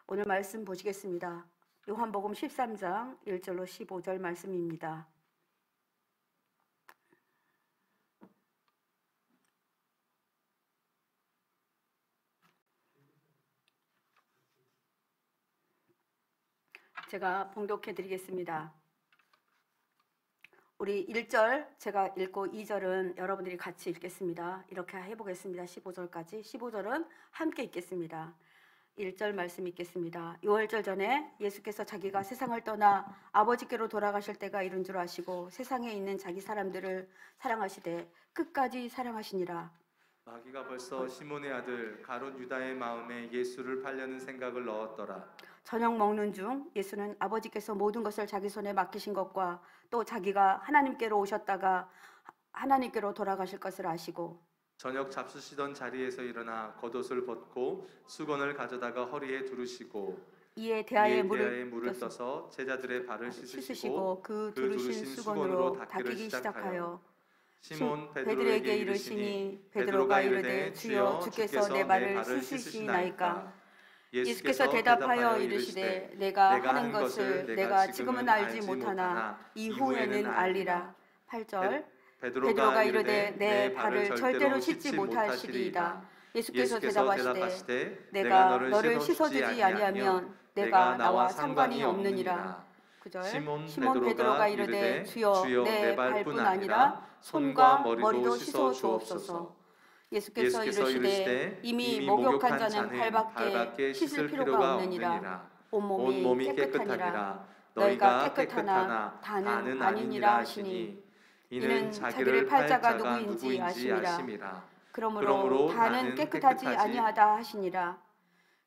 오늘 말씀 보시겠습니다. 요한복음 13장 1절로 15절 말씀입니다. 제가 봉독해 드리겠습니다. 우리 1절 제가 읽고 2절은 여러분들이 같이 읽겠습니다. 이렇게 해보겠습니다. 15절까지. 15절은 함께 읽겠습니다. 1절 말씀 읽겠습니다. 6월절 전에 예수께서 자기가 세상을 떠나 아버지께로 돌아가실 때가 이른 줄 아시고 세상에 있는 자기 사람들을 사랑하시되 끝까지 사랑하시니라. 마귀가 벌써 시몬의 아들 가룟 유다의 마음에 예수를 팔려는 생각을 넣었더라. 저녁 먹는 중 예수는 아버지께서 모든 것을 자기 손에 맡기신 것과 또 자기가 하나님께로 오셨다가 하나님께로 돌아가실 것을 아시고 저녁 잡수시던 자리에서 일어나 겉옷을 벗고 수건을 가져다가 허리에 두르시고 이에 대야에 물을 떠서 제자들의 발을 씻으시고 그 두르신 수건으로 닦이기 시작하여 시몬 베드로에게 이르시니 베드로가 이르되 주여 주께서 내 발을 씻으시나이까. 예수께서 대답하여 이르시되 내가 하는 것을 내가 지금은 알지 못하나 이후에는 알리라. 8절 베드로가 이르되 내 발을 절대로 씻지 못하시리이다. 예수께서 대답하시되 내가 너를 씻어주지 아니하면 내가 나와 상관이 없느니라. 9절 시몬 베드로가 이르되 주여 내 발뿐 아니라 손과 머리도 씻어 주옵소서. 예수께서 이르시되 이미 목욕한 자는 발밖에 씻을 필요가 없느니라. 온몸이 깨끗하니라. 너희가 깨끗하나 다는 아니니라 하시니 이는 자기를 팔 자가 누구인지 아심이라. 그러므로 다는 깨끗하지 아니하다 하시니라.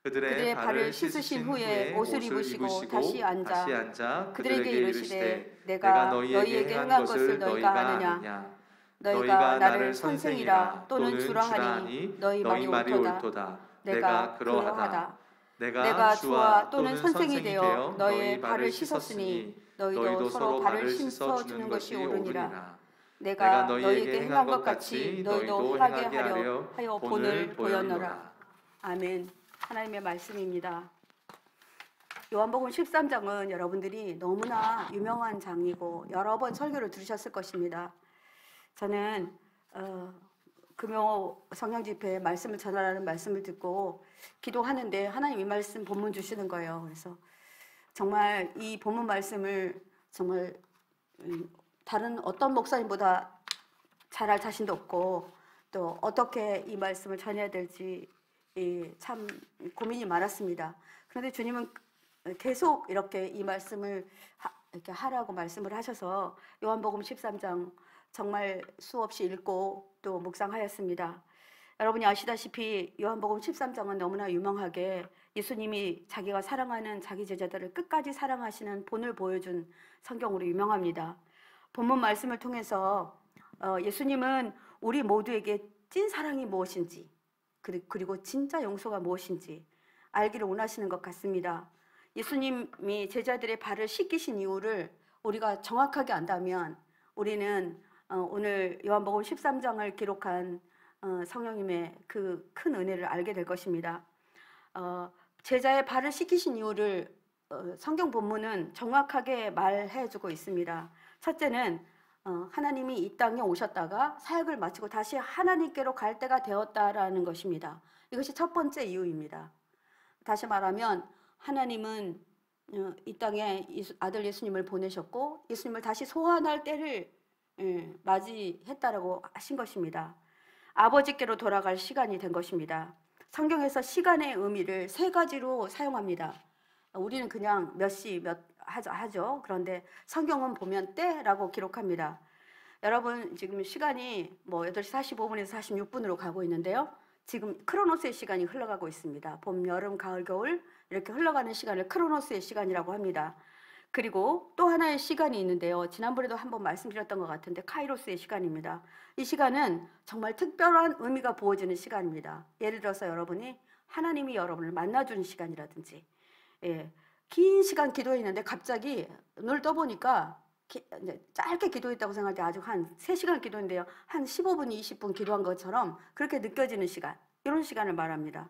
그들의 발을 씻으신 후에 옷을 입으시고 다시 앉아 그들에게 이르시되 내가 너희에게 행한 것을 너희가 아느냐. 너희가 나를 선생이라 또는 주라 하니 너희 말이 옳도다. 내가 그러하다. 내가 주와 또는 선생이 되어 너희의 발을 씻었으니 너희도 서로 발을 씻어주는 것이 옳으니라. 내가 너희에게 행한 것 같이 너희도 행하게 하여 본을 보였노라. 아멘. 하나님의 말씀입니다. 요한복음 13장은 여러분들이 너무나 유명한 장이고 여러 번 설교를 들으셨을 것입니다. 저는 금요 성령 집회에 말씀을 전하라는 말씀을 듣고 기도하는데 하나님 이 말씀 본문 주시는 거예요. 그래서 정말 이 본문 말씀을 정말 다른 어떤 목사님보다 잘할 자신도 없고 또 어떻게 이 말씀을 전해야 될지 참 고민이 많았습니다. 그런데 주님은 계속 이렇게 이 말씀을 이렇게 하라고 말씀을 하셔서 요한복음 13장 정말 수없이 읽고 또 묵상하였습니다. 여러분이 아시다시피 요한복음 13장은 너무나 유명하게 예수님이 자기가 사랑하는 자기 제자들을 끝까지 사랑하시는 본을 보여준 성경으로 유명합니다. 본문 말씀을 통해서 예수님은 우리 모두에게 찐 사랑이 무엇인지 그리고 진짜 용서가 무엇인지 알기를 원하시는 것 같습니다. 예수님이 제자들의 발을 씻기신 이유를 우리가 정확하게 안다면 우리는 오늘 요한복음 13장을 기록한 성령님의 그 큰 은혜를 알게 될 것입니다. 제자의 발을 씻기신 이유를 성경 본문은 정확하게 말해주고 있습니다. 첫째는 하나님이 이 땅에 오셨다가 사역을 마치고 다시 하나님께로 갈 때가 되었다라는 것입니다. 이것이 첫 번째 이유입니다. 다시 말하면 하나님은 이 땅에 아들 예수님을 보내셨고 예수님을 다시 소환할 때를 맞이했다라고 하신 것입니다. 아버지께로 돌아갈 시간이 된 것입니다. 성경에서 시간의 의미를 세 가지로 사용합니다. 우리는 그냥 몇 시 몇 하죠. 그런데 성경은 보면 때라고 기록합니다. 여러분 지금 시간이 8시 45분에서 46분으로 가고 있는데요. 지금 크로노스의 시간이 흘러가고 있습니다. 봄, 여름, 가을, 겨울 이렇게 흘러가는 시간을 크로노스의 시간이라고 합니다. 그리고 또 하나의 시간이 있는데요. 지난번에도 한번 말씀드렸던 것 같은데 카이로스의 시간입니다. 이 시간은 정말 특별한 의미가 부어지는 시간입니다. 예를 들어서 여러분이 하나님이 여러분을 만나주는 시간이라든지 긴 시간 기도했는데 갑자기 눈을 떠보니까 짧게 기도했다고 생각할 때 아주 한 3시간 기도했는데요. 한 15분, 20분 기도한 것처럼 그렇게 느껴지는 시간, 이런 시간을 말합니다.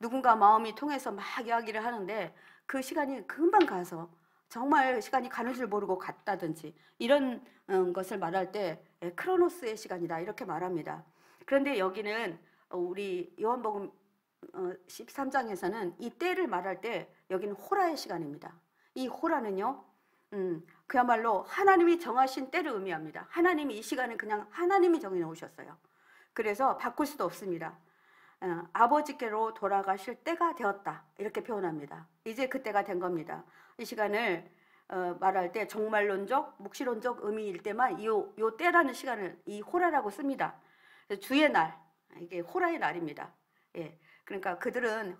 누군가 마음이 통해서 막 이야기를 하는데 그 시간이 금방 가서 정말 시간이 가는 줄 모르고 갔다든지 이런 것을 말할 때 크로노스의 시간이다 이렇게 말합니다. 그런데 여기는 우리 요한복음 13장에서는 이 때를 말할 때 여기는 호라의 시간입니다. 이 호라는요 그야말로 하나님이 정하신 때를 의미합니다. 하나님이 이 시간은 그냥 하나님이 정해놓으셨어요. 그래서 바꿀 수도 없습니다. 아버지께로 돌아가실 때가 되었다 이렇게 표현합니다. 이제 그때가 된 겁니다. 이 시간을 말할 때 종말론적, 묵시론적 의미일 때만 요 때라는 시간을 이 호라라고 씁니다. 주의 날, 이게 호라의 날입니다. 예, 그러니까 그들은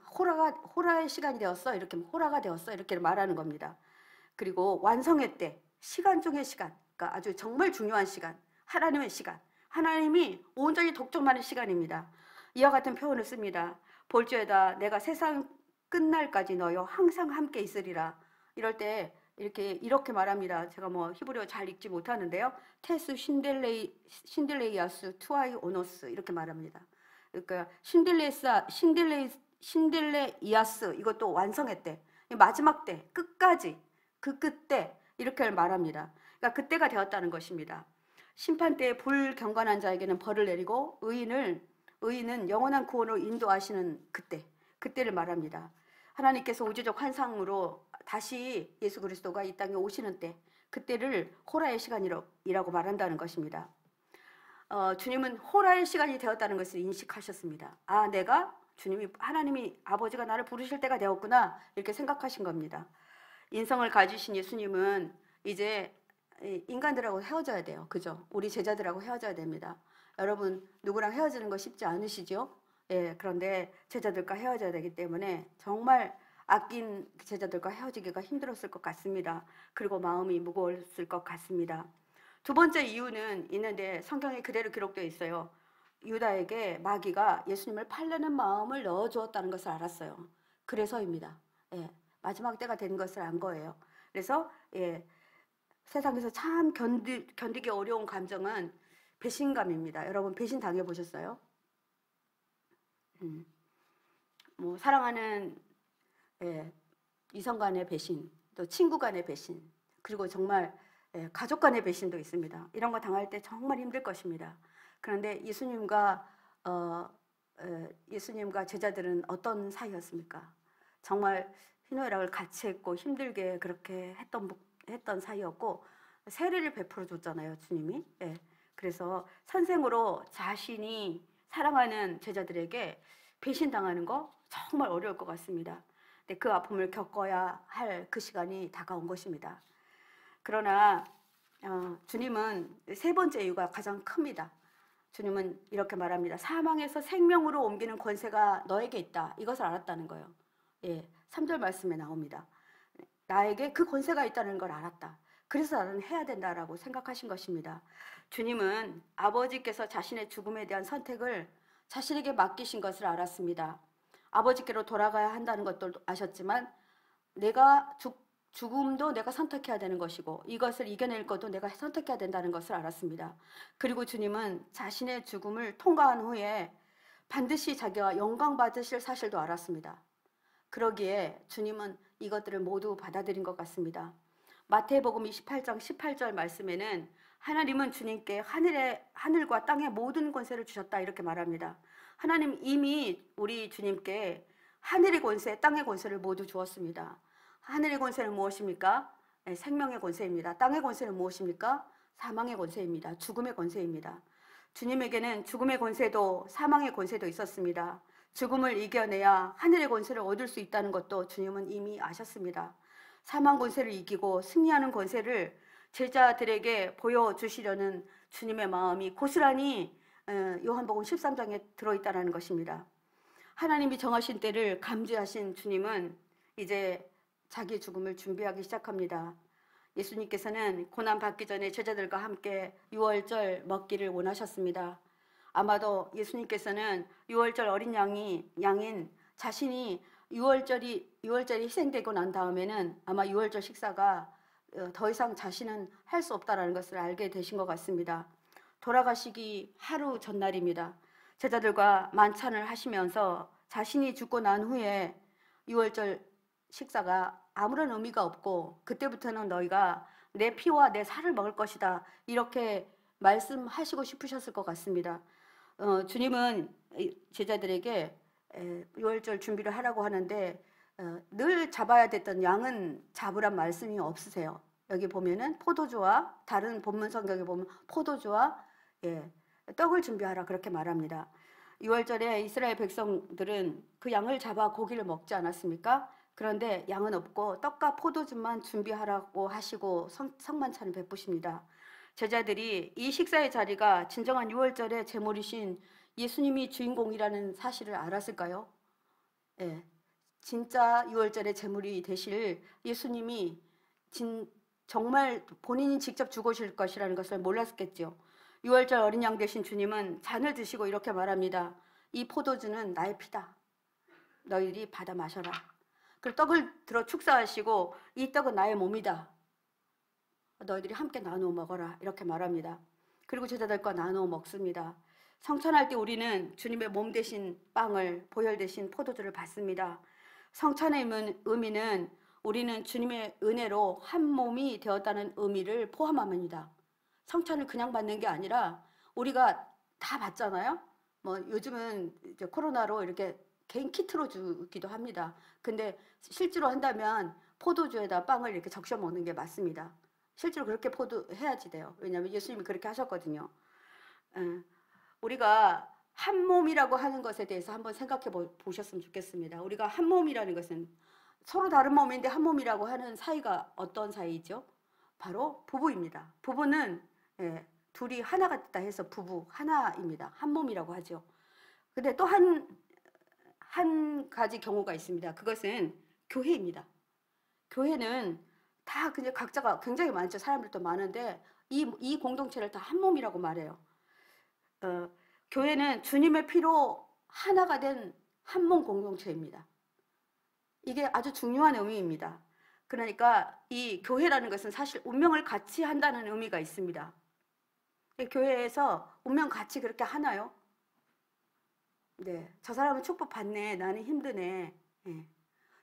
호라의 시간이 되었어 이렇게 호라가 되었어 이렇게 말하는 겁니다. 그리고 완성의 때, 시간 중의 시간, 그러니까 아주 정말 중요한 시간, 하나님의 시간, 하나님이 온전히 독점하는 시간입니다. 이와 같은 표현을 씁니다. 볼지어다 내가 세상 끝날까지 너희와 항상 함께 있으리라. 이럴 때 이렇게 말합니다. 제가 뭐 히브리어 잘 읽지 못하는데요. 테스 신딜레이아스 투아이 오노스 이렇게 말합니다. 그러니까 신딜레이아스 이것도 완성의 때, 마지막 때, 끝까지 그 끝때 이렇게 말합니다. 그러니까 그때가 되었다는 것입니다. 심판 때에 불경건한 자에게는 벌을 내리고 의인은 영원한 구원으로 인도하시는 그때를 말합니다. 하나님께서 우주적 환상으로 다시 예수 그리스도가 이 땅에 오시는 때, 그때를 호라의 시간이라고 말한다는 것입니다. 주님은 호라의 시간이 되었다는 것을 인식하셨습니다. 아, 하나님이 아버지가 나를 부르실 때가 되었구나 이렇게 생각하신 겁니다. 인성을 가지신 예수님은 이제 인간들하고 헤어져야 돼요. 그죠? 우리 제자들하고 헤어져야 됩니다. 여러분 누구랑 헤어지는 거 쉽지 않으시죠? 예, 그런데 제자들과 헤어져야 되기 때문에 정말 아낀 제자들과 헤어지기가 힘들었을 것 같습니다. 그리고 마음이 무거웠을 것 같습니다. 두 번째 이유는 있는데 성경에 그대로 기록되어 있어요. 유다에게 마귀가 예수님을 팔려는 마음을 넣어주었다는 것을 알았어요. 그래서입니다. 예, 마지막 때가 된 것을 안 거예요. 그래서 세상에서 참 견디기 어려운 감정은 배신감입니다. 여러분 배신 당해보셨어요? 뭐 사랑하는 이성 간의 배신, 또 친구 간의 배신, 그리고 정말 가족 간의 배신도 있습니다. 이런 거 당할 때 정말 힘들 것입니다. 그런데 예수님과 제자들은 어떤 사이였습니까? 정말 희노애락을 같이 했고 힘들게 그렇게 했던 사이였고 세례를 베풀어 줬잖아요, 주님이. 그래서 선생으로 자신이 사랑하는 제자들에게 배신당하는 거 정말 어려울 것 같습니다. 근데 그 아픔을 겪어야 할 그 시간이 다가온 것입니다. 그러나 주님은 세 번째 이유가 가장 큽니다. 주님은 이렇게 말합니다. 사망에서 생명으로 옮기는 권세가 너에게 있다. 이것을 알았다는 거예요. 3절 말씀에 나옵니다. 나에게 그 권세가 있다는 걸 알았다. 그래서 나는 해야 된다라고 생각하신 것입니다. 주님은 아버지께서 자신의 죽음에 대한 선택을 자신에게 맡기신 것을 알았습니다. 아버지께로 돌아가야 한다는 것도 아셨지만 내가 죽음도 내가 선택해야 되는 것이고 이것을 이겨낼 것도 내가 선택해야 된다는 것을 알았습니다. 그리고 주님은 자신의 죽음을 통과한 후에 반드시 자기가 영광 받으실 사실도 알았습니다. 그러기에 주님은 이것들을 모두 받아들인 것 같습니다. 마태복음 28장 18절 말씀에는 하나님은 주님께 하늘과 땅의 모든 권세를 주셨다 이렇게 말합니다. 하나님 이미 우리 주님께 하늘의 권세, 땅의 권세를 모두 주었습니다. 하늘의 권세는 무엇입니까? 생명의 권세입니다. 땅의 권세는 무엇입니까? 사망의 권세입니다. 죽음의 권세입니다. 주님에게는 죽음의 권세도 사망의 권세도 있었습니다. 죽음을 이겨내야 하늘의 권세를 얻을 수 있다는 것도 주님은 이미 아셨습니다. 사망 권세를 이기고 승리하는 권세를 제자들에게 보여주시려는 주님의 마음이 고스란히 요한복음 13장에 들어있다는 것입니다. 하나님이 정하신 때를 감지하신 주님은 이제 자기 죽음을 준비하기 시작합니다. 예수님께서는 고난받기 전에 제자들과 함께 유월절 먹기를 원하셨습니다. 아마도 예수님께서는 유월절 어린 양인 자신이 유월절이 희생되고 난 다음에는 아마 유월절 식사가 더 이상 자신은 할 수 없다는 것을 알게 되신 것 같습니다. 돌아가시기 하루 전날입니다. 제자들과 만찬을 하시면서 자신이 죽고 난 후에 유월절 식사가 아무런 의미가 없고 그때부터는 너희가 내 피와 내 살을 먹을 것이다 이렇게 말씀하시고 싶으셨을 것 같습니다. 주님은 제자들에게 유월절 준비를 하라고 하는데 늘 잡아야 됐던 양은 잡으란 말씀이 없으세요. 여기 보면은 포도주와 다른 본문 성경에 보면 포도주와 떡을 준비하라 그렇게 말합니다. 유월절에 이스라엘 백성들은 그 양을 잡아 고기를 먹지 않았습니까? 그런데 양은 없고 떡과 포도주만 준비하라고 하시고 성만찬을 베푸십니다. 제자들이 이 식사의 자리가 진정한 유월절의 제물이신 예수님이 주인공이라는 사실을 알았을까요? 진짜 유월절의 제물이 되실 예수님이 정말 본인이 직접 죽으실 것이라는 것을 몰랐겠죠. 유월절 어린 양 되신 주님은 잔을 드시고 이렇게 말합니다. 이 포도주는 나의 피다. 너희들이 받아 마셔라. 그리고 떡을 들어 축사하시고 이 떡은 나의 몸이다. 너희들이 함께 나누어 먹어라. 이렇게 말합니다. 그리고 제자들과 나누어 먹습니다. 성찬할 때 우리는 주님의 몸 대신 빵을, 보혈 대신 포도주를 받습니다. 성찬의 의미는 우리는 주님의 은혜로 한 몸이 되었다는 의미를 포함합니다. 성찬을 그냥 받는 게 아니라 우리가 다 받잖아요. 뭐 요즘은 이제 코로나로 이렇게 개인 키트로 주기도 합니다. 근데 실제로 한다면 포도주에다 빵을 이렇게 적셔 먹는 게 맞습니다. 실제로 그렇게 해야지 돼요. 왜냐하면 예수님이 그렇게 하셨거든요. 우리가 한 몸이라고 하는 것에 대해서 한번 생각해 보셨으면 좋겠습니다. 우리가 한 몸이라는 것은 서로 다른 몸인데 한 몸이라고 하는 사이가 어떤 사이죠? 바로 부부입니다. 부부는 둘이 하나가 됐다 해서 부부 하나입니다. 한 몸이라고 하죠. 근데 또 한 가지 경우가 있습니다. 그것은 교회입니다. 교회는 다 그냥 각자가 굉장히 많죠. 사람들도 많은데 이 공동체를 다 한 몸이라고 말해요. 교회는 주님의 피로 하나가 된 한 몸 공동체입니다. 이게 아주 중요한 의미입니다. 그러니까 이 교회라는 것은 사실 운명을 같이 한다는 의미가 있습니다. 교회에서 운명 같이 그렇게 하나요? 네, 저 사람은 축복 받네. 나는 힘드네.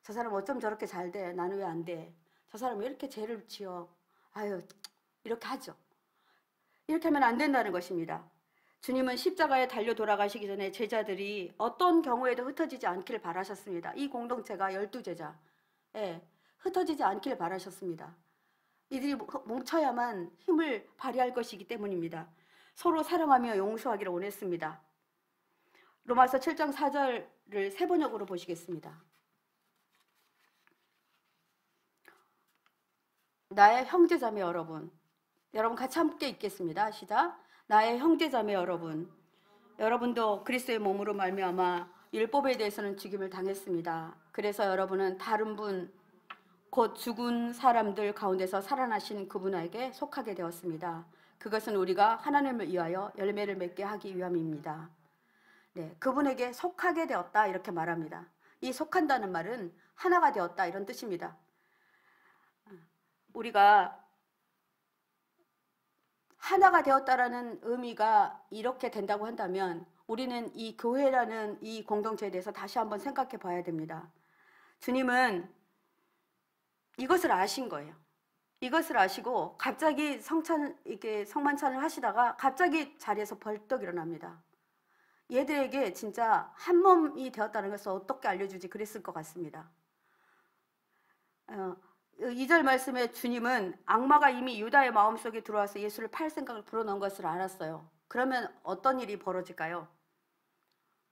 저 사람 어쩜 저렇게 잘 돼. 나는 왜 안 돼. 저 사람 왜 이렇게 죄를 지어. 아유, 이렇게 하죠. 이렇게 하면 안 된다는 것입니다. 주님은 십자가에 달려 돌아가시기 전에 제자들이 어떤 경우에도 흩어지지 않기를 바라셨습니다. 이 공동체가 12제자 흩어지지 않기를 바라셨습니다. 이들이 뭉쳐야만 힘을 발휘할 것이기 때문입니다. 서로 사랑하며 용서하기를 원했습니다. 로마서 7장 4절을 3번역으로 보시겠습니다. 나의 형제자매 여러분 같이 함께 읽겠습니다. 시작. 나의 형제자매 여러분도 그리스도의 몸으로 말미암아 율법에 대해서는 죽임을 당했습니다. 그래서 여러분은 다른 분 곧 죽은 사람들 가운데서 살아나신 그분에게 속하게 되었습니다. 그것은 우리가 하나님을 위하여 열매를 맺게 하기 위함입니다. 네, 그분에게 속하게 되었다 이렇게 말합니다. 이 속한다는 말은 하나가 되었다 이런 뜻입니다. 우리가 하나가 되었다라는 의미가 이렇게 된다고 한다면 우리는 이 교회라는 이 공동체에 대해서 다시 한번 생각해 봐야 됩니다. 주님은 이것을 아신 거예요. 이것을 아시고 갑자기 성만찬을 하시다가 갑자기 자리에서 벌떡 일어납니다. 얘들에게 진짜 한 몸이 되었다는 것을 어떻게 알려주지 그랬을 것 같습니다. 2절 말씀에 주님은 악마가 이미 유다의 마음속에 들어와서 예수를 팔 생각을 불어넣은 것을 알았어요. 그러면 어떤 일이 벌어질까요?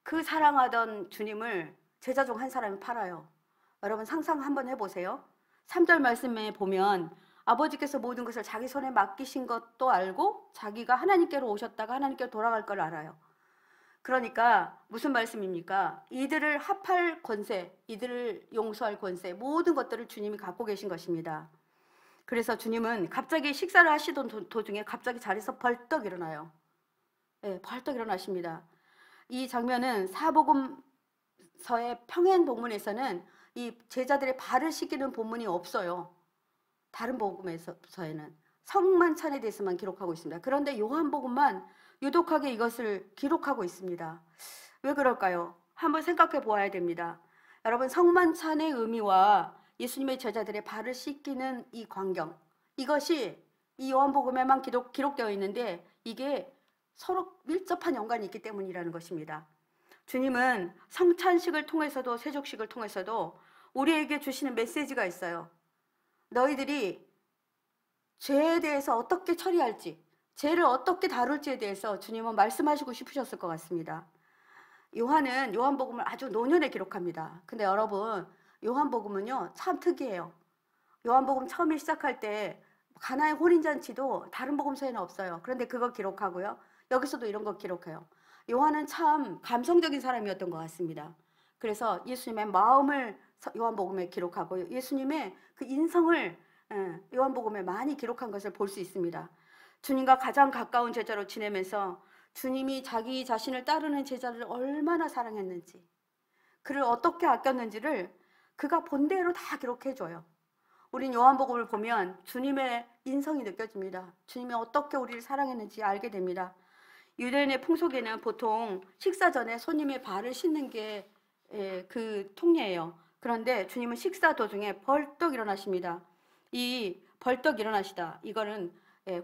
그 사랑하던 주님을 제자 중 한 사람이 팔아요. 여러분 상상 한번 해보세요. 3절 말씀에 보면 아버지께서 모든 것을 자기 손에 맡기신 것도 알고 자기가 하나님께로 오셨다가 하나님께로 돌아갈 걸 알아요. 그러니까 무슨 말씀입니까? 이들을 합할 권세, 이들을 용서할 권세, 모든 것들을 주님이 갖고 계신 것입니다. 그래서 주님은 갑자기 식사를 하시던 도중에 갑자기 자리에서 벌떡 일어나요. 벌떡 일어나십니다. 이 장면은 사복음서의 평행 본문에서는 이 제자들의 발을 씻기는 본문이 없어요. 다른 복음서에는 성만찬에 대해서만 기록하고 있습니다. 그런데 요한복음만 유독하게 이것을 기록하고 있습니다. 왜 그럴까요? 한번 생각해 보아야 됩니다. 여러분, 성만찬의 의미와 예수님의 제자들의 발을 씻기는 이 광경, 이것이 이 요한복음에만 기록되어 있는데 이게 서로 밀접한 연관이 있기 때문이라는 것입니다. 주님은 성찬식을 통해서도 세족식을 통해서도 우리에게 주시는 메시지가 있어요. 너희들이 죄에 대해서 어떻게 처리할지, 죄를 어떻게 다룰지에 대해서 주님은 말씀하시고 싶으셨을 것 같습니다. 요한은 요한복음을 아주 노년에 기록합니다. 근데 여러분, 요한복음은요 참 특이해요. 요한복음 처음에 시작할 때 가나의 혼인잔치도 다른 복음서에는 없어요. 그런데 그거 기록하고요, 여기서도 이런 거 기록해요. 요한은 참 감성적인 사람이었던 것 같습니다. 그래서 예수님의 마음을 요한복음에 기록하고 예수님의 그 인성을 요한복음에 많이 기록한 것을 볼 수 있습니다. 주님과 가장 가까운 제자로 지내면서 주님이 자기 자신을 따르는 제자를 얼마나 사랑했는지, 그를 어떻게 아꼈는지를 그가 본대로 다 기록해줘요. 우린 요한복음을 보면 주님의 인성이 느껴집니다. 주님이 어떻게 우리를 사랑했는지 알게 됩니다. 유대인의 풍속에는 보통 식사 전에 손님의 발을 씻는 게 그 통례예요. 그런데 주님은 식사 도중에 벌떡 일어나십니다. 이 벌떡 일어나시다, 이거는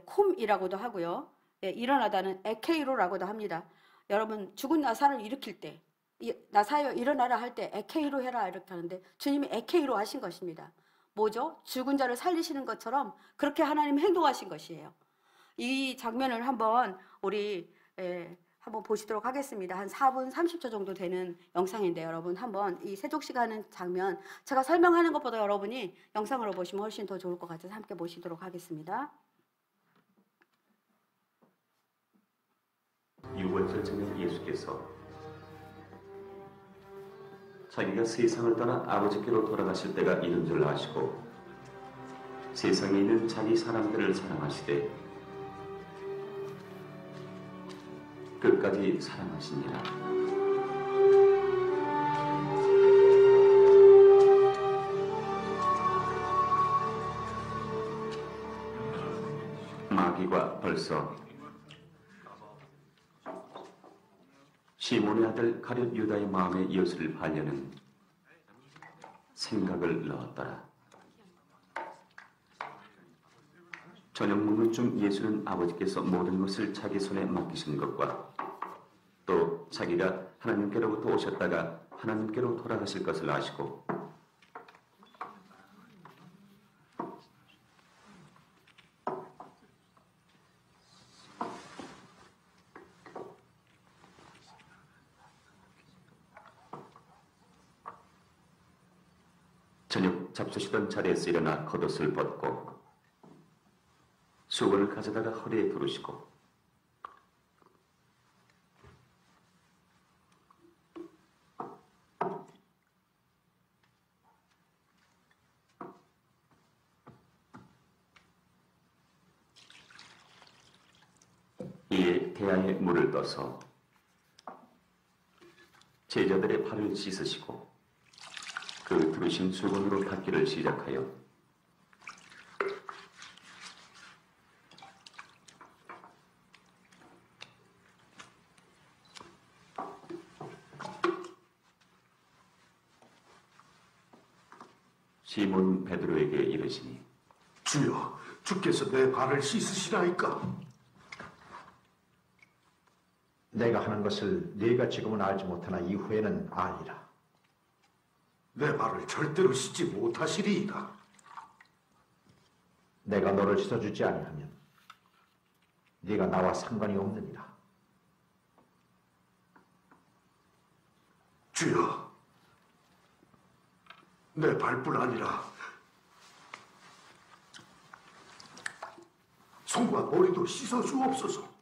콤이라고도 하고요, 일어나다는 에케이로라고도 합니다. 여러분, 죽은 나사를 일으킬 때, 나사여 일어나라 할 때 에케이로 해라 이렇게 하는데 주님이 에케이로 하신 것입니다. 뭐죠? 죽은 자를 살리시는 것처럼 그렇게 하나님 행동하신 것이에요. 이 장면을 한번 우리 한번 보시도록 하겠습니다. 한 4분 30초 정도 되는 영상인데 여러분, 한번 이 세족식 하는 장면, 제가 설명하는 것보다 여러분이 영상으로 보시면 훨씬 더 좋을 것 같아서 함께 보시도록 하겠습니다. 6월절 저녁 예수께서 자기가 세상을 떠나 아버지께로 돌아가실 때가 이른 줄 아시고 세상에 있는 자기 사람들을 사랑하시되 끝까지 사랑하시니라. 마귀가 벌써 시몬의 아들 가룟 유다의 마음에 예수를 팔려는 생각을 넣었더라. 저녁 먹는 중 예수는 아버지께서 모든 것을 자기 손에 맡기신 것과 또 자기가 하나님께로부터 오셨다가 하나님께로 돌아가실 것을 아시고 저녁 잡수시던 자리에서 일어나 겉옷을 벗고 수건을 가져다가 허리에 두르시고 이에 대야에 물을 떠서 제자들의 발을 씻으시고 그 두르신 수건으로 닦기를 시작하여 시몬 베드로에게 이르시니 주여, 주께서 내 발을 씻으시라이까? 내가 하는 것을 네가 지금은 알지 못하나 이후에는 아니라. 내 발을 절대로 씻지 못하시리이다. 내가 너를 씻어주지 아니하면 네가 나와 상관이 없느니라. 주여, 내 발뿐 아니라 손과 머리도 씻어주옵소서.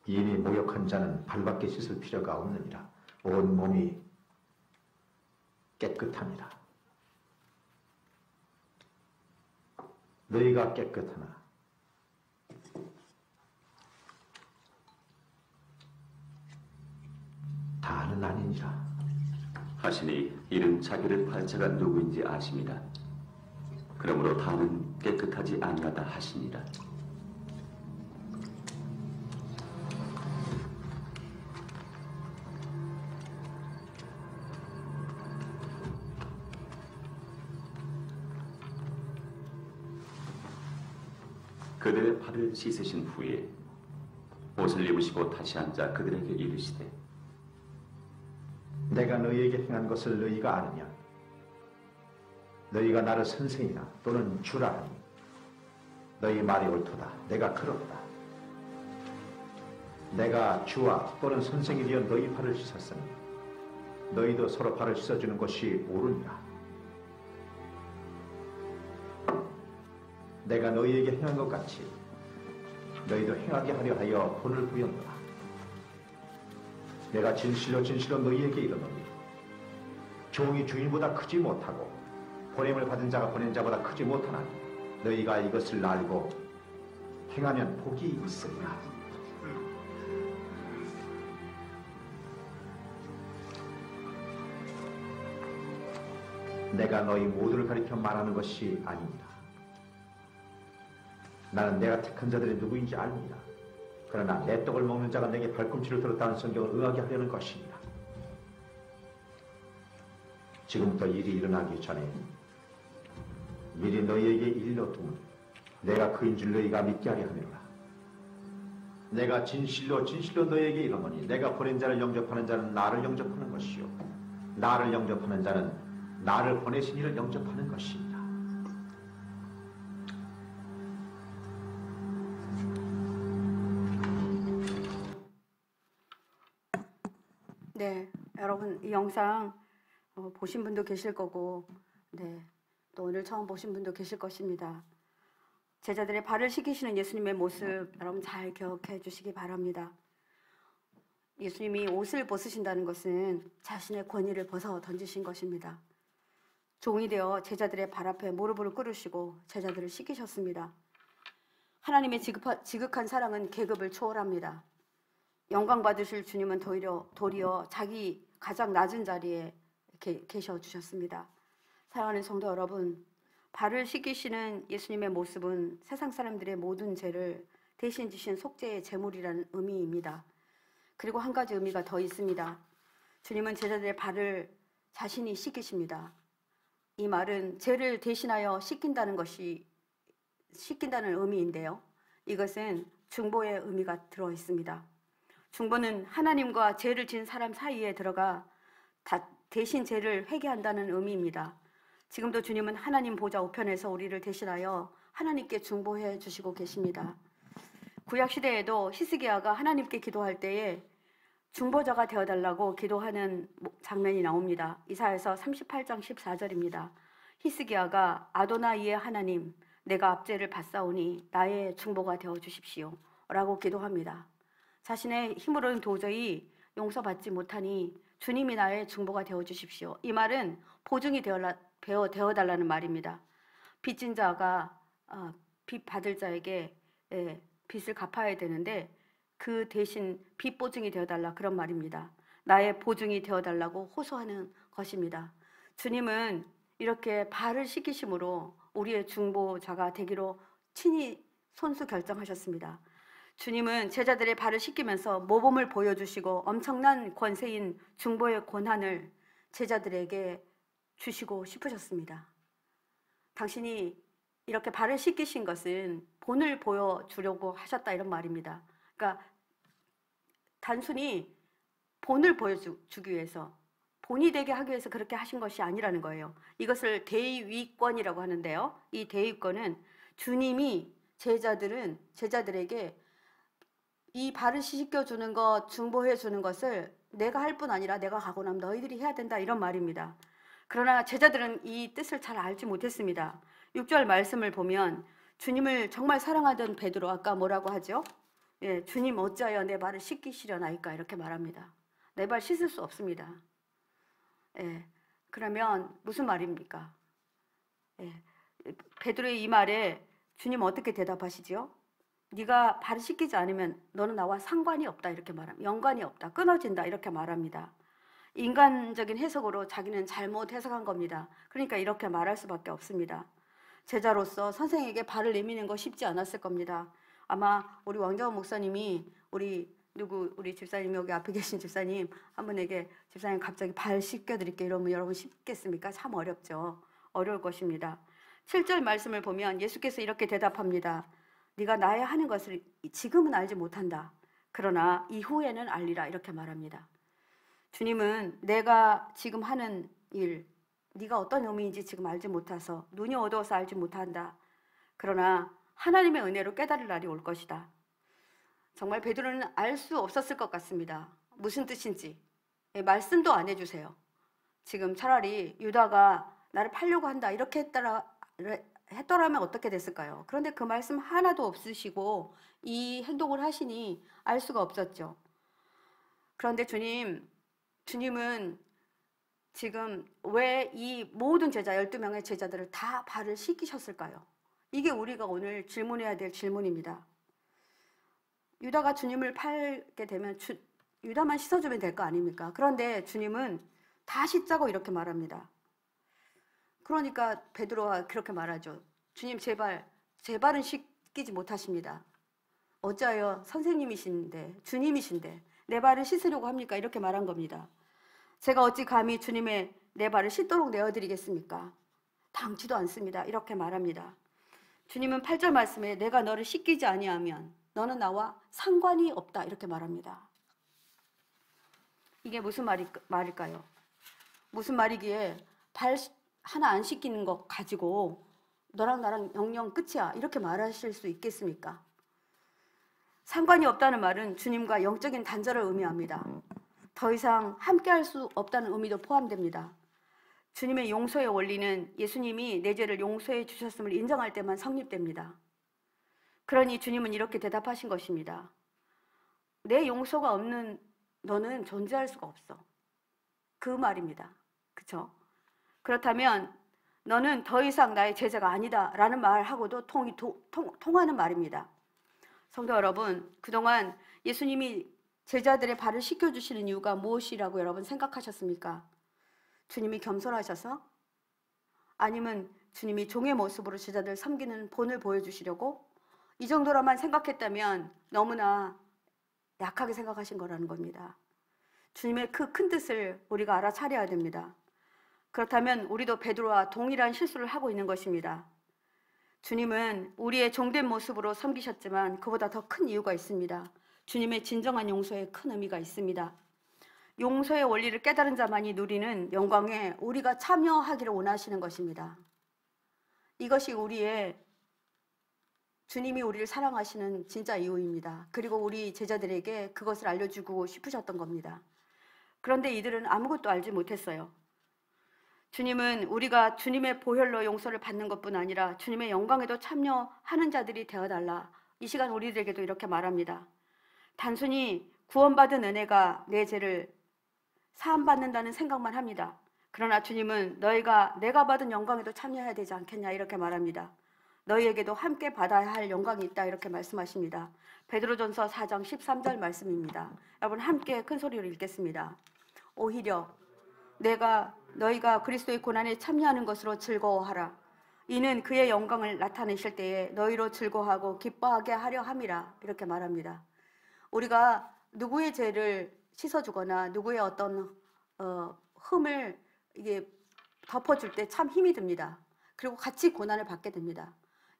이미 모욕한 자는 발밖에 씻을 필요가 없느니라. 온 몸이 깨끗함이라. 너희가 깨끗하나 다는 아니니라 하시니 이는 자기를 팔 자가 누구인지 아십니다. 그러므로 다는 깨끗하지 아니하다 하시니라. 그들의 발을 씻으신 후에 옷을 입으시고 다시 앉아 그들에게 이르시되 내가 너희에게 행한 것을 너희가 아느냐? 너희가 나를 선생이나 또는 주라 하니 너희 말이 옳도다. 내가 그렇다. 내가 주와 또는 선생이 되어 너희 발을 씻었으니 너희도 서로 발을 씻어주는 것이 옳으니라. 내가 너희에게 행한 것 같이 너희도 행하게 하려 하여 본을 부였노라. 내가 진실로 진실로 너희에게 이르노니 종이 주인보다 크지 못하고 보냄을 받은 자가 보낸 자보다 크지 못하나니 너희가 이것을 알고 행하면 복이 있으리라. 내가 너희 모두를 가리켜 말하는 것이 아닙니다. 나는 내가 택한 자들이 누구인지 압니다. 그러나 내 떡을 먹는 자가 내게 발꿈치를 들었다는 성경을 응하게 하려는 것입니다. 지금부터 일이 일어나기 전에 미리 너희에게 일러두면 내가 그인 줄 너희가 믿게 하려 함이로라. 내가 진실로 진실로 너희에게 이르노니 내가 보낸 자를 영접하는 자는 나를 영접하는 것이요 나를 영접하는 자는 나를 보내신 이를 영접하는 것입니다. 네, 여러분 이 영상 보신 분도 계실 거고, 네, 또 오늘 처음 보신 분도 계실 것입니다. 제자들의 발을 씻기시는 예수님의 모습 여러분 잘 기억해 주시기 바랍니다. 예수님이 옷을 벗으신다는 것은 자신의 권위를 벗어 던지신 것입니다. 종이 되어 제자들의 발 앞에 무릎을 꿇으시고 제자들을 씻기셨습니다. 하나님의 지극한 사랑은 계급을 초월합니다. 영광 받으실 주님은 도리어 자기 가장 낮은 자리에 계셔 주셨습니다. 사랑하는 성도 여러분, 발을 씻기시는 예수님의 모습은 세상 사람들의 모든 죄를 대신 지신 속죄의 제물이라는 의미입니다. 그리고 한 가지 의미가 더 있습니다. 주님은 제자들의 발을 자신이 씻기십니다. 이 말은 죄를 대신하여 씻긴다는 의미인데요. 이것은 중보의 의미가 들어 있습니다. 중보는 하나님과 죄를 지은 사람 사이에 들어가 대신 죄를 회개한다는 의미입니다. 지금도 주님은 하나님 보좌 우편에서 우리를 대신하여 하나님께 중보해 주시고 계십니다. 구약 시대에도 히스기야가 하나님께 기도할 때에 중보자가 되어달라고 기도하는 장면이 나옵니다. 이사야서 38장 14절입니다. 히스기야가 아도나이의 하나님, 내가 압제를 받사오니 나의 중보가 되어 주십시오 라고 기도합니다. 자신의 힘으로는 도저히 용서받지 못하니 주님이 나의 중보가 되어 주십시오. 이 말은 보증이 되어달라는 말입니다. 빚진 자가 빚 받을 자에게 빚을 갚아야 되는데 그 대신 빚 보증이 되어달라, 그런 말입니다. 나의 보증이 되어달라고 호소하는 것입니다. 주님은 이렇게 발을 씻기심으로 우리의 중보자가 되기로 친히 손수 결정하셨습니다. 주님은 제자들의 발을 씻기면서 모범을 보여주시고 엄청난 권세인 중보의 권한을 제자들에게 주시고 싶으셨습니다. 당신이 이렇게 발을 씻기신 것은 본을 보여주려고 하셨다, 이런 말입니다. 그러니까 단순히 본을 보여주기 위해서, 본이 되게 하기 위해서 그렇게 하신 것이 아니라는 거예요. 이것을 대위권이라고 하는데요. 이 대위권은 주님이 제자들에게 이 발을 씻겨주는 것, 중보해주는 것을 내가 할 뿐 아니라 내가 가고 나면 너희들이 해야 된다, 이런 말입니다. 그러나 제자들은 이 뜻을 잘 알지 못했습니다. 6절 말씀을 보면 주님을 정말 사랑하던 베드로, 아까 뭐라고 하죠? 주님 어찌하여 내 발을 씻기시려나이까, 이렇게 말합니다. 내 발 씻을 수 없습니다. 그러면 무슨 말입니까? 베드로의 이 말에 주님 어떻게 대답하시죠? 네가 발을 씻기지 않으면 너는 나와 상관이 없다, 이렇게 말합니다. 연관이 없다, 끊어진다, 이렇게 말합니다. 인간적인 해석으로 자기는 잘못 해석한 겁니다. 그러니까 이렇게 말할 수밖에 없습니다. 제자로서 선생에게 발을 내미는 거 쉽지 않았을 겁니다. 아마 우리 왕정원 목사님이 우리 집사님, 여기 앞에 계신 집사님 한 분에게 집사님 갑자기 발 씻겨드릴게요 이러면 여러분 쉽겠습니까? 참 어렵죠. 어려울 것입니다. 7절 말씀을 보면 예수께서 이렇게 대답합니다. 네가 나의 하는 것을 지금은 알지 못한다. 그러나 이후에는 알리라. 이렇게 말합니다. 주님은 내가 지금 하는 일, 네가 어떤 의미인지 지금 알지 못해서 눈이 어두워서 알지 못한다. 그러나 하나님의 은혜로 깨달을 날이 올 것이다. 정말 베드로는 알 수 없었을 것 같습니다. 무슨 뜻인지. 말씀도 안 해주세요. 지금 차라리 유다가 나를 팔려고 한다 이렇게 했더라면 어떻게 됐을까요? 그런데 그 말씀 하나도 없으시고 이 행동을 하시니 알 수가 없었죠. 그런데 주님은 지금 왜 이 모든 제자 12명의 제자들을 다 발을 씻기셨을까요? 이게 우리가 오늘 질문해야 될 질문입니다. 유다가 주님을 팔게 되면 유다만 씻어주면 될 거 아닙니까? 그런데 주님은 다 씻자고 이렇게 말합니다. 그러니까 베드로가 그렇게 말하죠. 주님 제발 제 발은 씻기지 못하십니다. 어찌하여 선생님이신데 주님이신데 내 발을 씻으려고 합니까? 이렇게 말한 겁니다. 제가 어찌 감히 주님의 내 발을 씻도록 내어드리겠습니까? 당치도 않습니다. 이렇게 말합니다. 주님은 8절 말씀에 내가 너를 씻기지 아니하면 너는 나와 상관이 없다 이렇게 말합니다. 이게 무슨 말일까요? 무슨 말이기에 발 하나 안 씻기는 것 가지고 너랑 나랑 영영 끝이야 이렇게 말하실 수 있겠습니까? 상관이 없다는 말은 주님과 영적인 단절을 의미합니다. 더 이상 함께할 수 없다는 의미도 포함됩니다. 주님의 용서의 원리는 예수님이 내 죄를 용서해 주셨음을 인정할 때만 성립됩니다. 그러니 주님은 이렇게 대답하신 것입니다. 내 용서가 없는 너는 존재할 수가 없어. 그 말입니다. 그렇죠? 그렇다면 너는 더 이상 나의 제자가 아니다 라는 말하고도 통하는 말입니다. 성도 여러분, 그동안 예수님이 제자들의 발을 씻겨주시는 이유가 무엇이라고 여러분 생각하셨습니까? 주님이 겸손하셔서? 아니면 주님이 종의 모습으로 제자들 섬기는 본을 보여주시려고? 이 정도로만 생각했다면 너무나 약하게 생각하신 거라는 겁니다. 주님의 그 큰 뜻을 우리가 알아차려야 됩니다. 그렇다면 우리도 베드로와 동일한 실수를 하고 있는 것입니다. 주님은 우리의 종된 모습으로 섬기셨지만 그보다 더 큰 이유가 있습니다. 주님의 진정한 용서에 큰 의미가 있습니다. 용서의 원리를 깨달은 자만이 누리는 영광에 우리가 참여하기를 원하시는 것입니다. 이것이 주님이 우리를 사랑하시는 진짜 이유입니다. 그리고 우리 제자들에게 그것을 알려주고 싶으셨던 겁니다. 그런데 이들은 아무것도 알지 못했어요. 주님은 우리가 주님의 보혈로 용서를 받는 것뿐 아니라 주님의 영광에도 참여하는 자들이 되어달라. 이 시간 우리들에게도 이렇게 말합니다. 단순히 구원받은 은혜가 내 죄를 사함받는다는 생각만 합니다. 그러나 주님은 너희가 내가 받은 영광에도 참여해야 되지 않겠냐 이렇게 말합니다. 너희에게도 함께 받아야 할 영광이 있다 이렇게 말씀하십니다. 베드로전서 4장 13절 말씀입니다. 여러분 함께 큰 소리로 읽겠습니다. 오히려 너희가 그리스도의 고난에 참여하는 것으로 즐거워하라. 이는 그의 영광을 나타내실 때에 너희로 즐거워하고 기뻐하게 하려 함이라 이렇게 말합니다. 우리가 누구의 죄를 씻어주거나 누구의 어떤 흠을 이게 덮어줄 때 참 힘이 듭니다. 그리고 같이 고난을 받게 됩니다.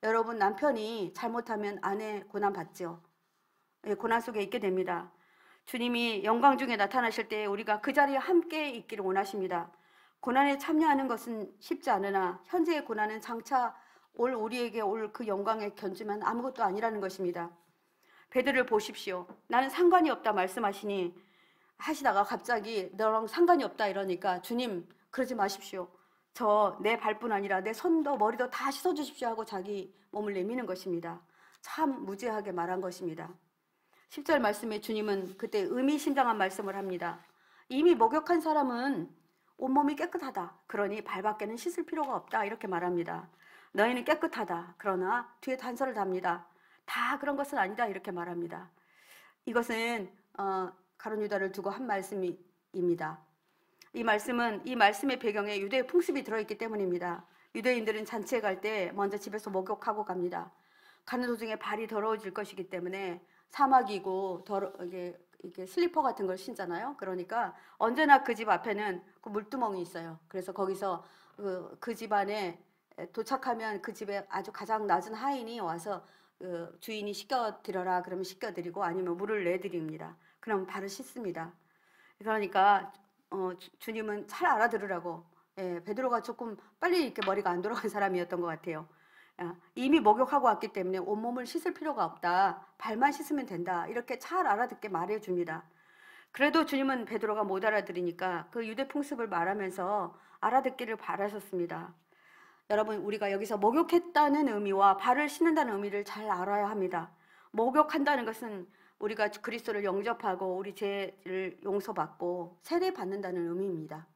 여러분 남편이 잘못하면 아내 고난 받죠. 고난 속에 있게 됩니다. 주님이 영광 중에 나타나실 때 우리가 그 자리에 함께 있기를 원하십니다. 고난에 참여하는 것은 쉽지 않으나 현재의 고난은 장차 우리에게 올 그 영광에 견주면 아무것도 아니라는 것입니다. 베드로를 보십시오. 나는 상관이 없다 말씀하시니 하시다가 갑자기 너랑 상관이 없다 이러니까 주님 그러지 마십시오. 저 내 발뿐 아니라 내 손도 머리도 다 씻어주십시오 하고 자기 몸을 내미는 것입니다. 참 무지하게 말한 것입니다. 10절 말씀에 주님은 그때 의미심장한 말씀을 합니다. 이미 목욕한 사람은 온몸이 깨끗하다. 그러니 발밖에는 씻을 필요가 없다. 이렇게 말합니다. 너희는 깨끗하다. 그러나 뒤에 단서를 답니다. 다 그런 것은 아니다. 이렇게 말합니다. 이것은 가룟 유다를 두고 한 말씀입니다. 이 말씀의 배경에 유대의 풍습이 들어있기 때문입니다. 유대인들은 잔치에 갈 때 먼저 집에서 목욕하고 갑니다. 가는 도중에 발이 더러워질 것이기 때문에 사막이고 이게 슬리퍼 같은 걸 신잖아요. 그러니까 언제나 그 집 앞에는 그 물두멍이 있어요. 그래서 거기서 그 집 안에 도착하면 그 집에 아주 가장 낮은 하인이 와서 그 주인이 씻겨드려라 그러면 씻겨드리고 아니면 물을 내드립니다. 그럼 발을 씻습니다. 그러니까 주님은 잘 알아들으라고. 예, 베드로가 조금 빨리 이렇게 머리가 안 돌아간 사람이었던 것 같아요. 이미 목욕하고 왔기 때문에 온몸을 씻을 필요가 없다. 발만 씻으면 된다. 이렇게 잘 알아듣게 말해줍니다. 그래도 주님은 베드로가 못 알아들으니까 그 유대 풍습을 말하면서 알아듣기를 바라셨습니다. 여러분, 우리가 여기서 목욕했다는 의미와 발을 씻는다는 의미를 잘 알아야 합니다. 목욕한다는 것은 우리가 그리스도를 영접하고 우리 죄를 용서받고 세례받는다는 의미입니다.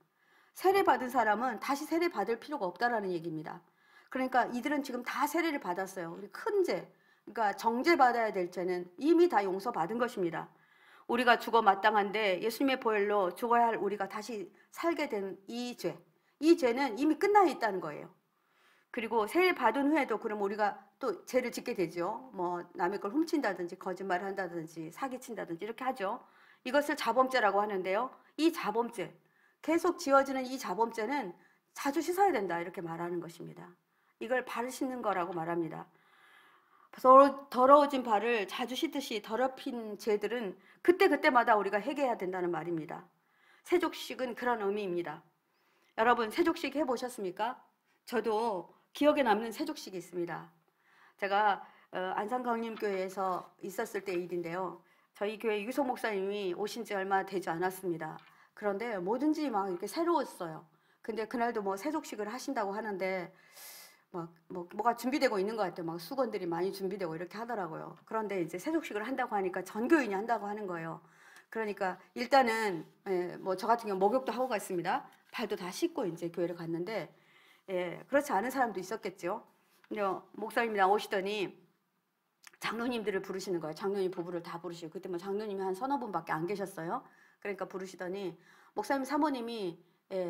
세례받은 사람은 다시 세례받을 필요가 없다라는 얘기입니다. 그러니까 이들은 지금 다 세례를 받았어요. 우리 큰 죄, 그러니까 정죄받아야 될 죄는 이미 다 용서받은 것입니다. 우리가 죽어 마땅한데 예수님의 보혈로 죽어야 할 우리가 다시 살게 된 이 죄, 이 죄는 이미 끝나 있다는 거예요. 그리고 세례 받은 후에도 그럼 우리가 또 죄를 짓게 되죠. 뭐 남의 걸 훔친다든지 거짓말을 한다든지 사기친다든지 이렇게 하죠. 이것을 자범죄라고 하는데요. 이 자범죄, 계속 지어지는 이 자범죄는 자주 씻어야 된다 이렇게 말하는 것입니다. 이걸 발을 씻는 거라고 말합니다. 더러워진 발을 자주 씻듯이 더럽힌 죄들은 그때그때마다 우리가 회개해야 된다는 말입니다. 세족식은 그런 의미입니다. 여러분, 세족식 해보셨습니까? 저도 기억에 남는 세족식이 있습니다. 제가 안산강림교회에서 있었을 때 일인데요. 저희 교회 유기석 목사님이 오신 지 얼마 되지 않았습니다. 그런데 뭐든지 막 이렇게 새로웠어요. 근데 그날도 뭐 세족식을 하신다고 하는데 뭐가 준비되고 있는 것 같아요. 막 수건들이 많이 준비되고 이렇게 하더라고요. 그런데 이제 세족식을 한다고 하니까 전교인이 한다고 하는 거예요. 그러니까 일단은 뭐 저 같은 경우 목욕도 하고 갔습니다. 발도 다 씻고 이제 교회를 갔는데 그렇지 않은 사람도 있었겠죠. 근데 목사님이 나오시더니 장로님들을 부르시는 거예요. 장로님 부부를 다 부르시고 그때 뭐 장로님이 한 서너 분밖에 안 계셨어요. 그러니까 부르시더니 목사님 사모님이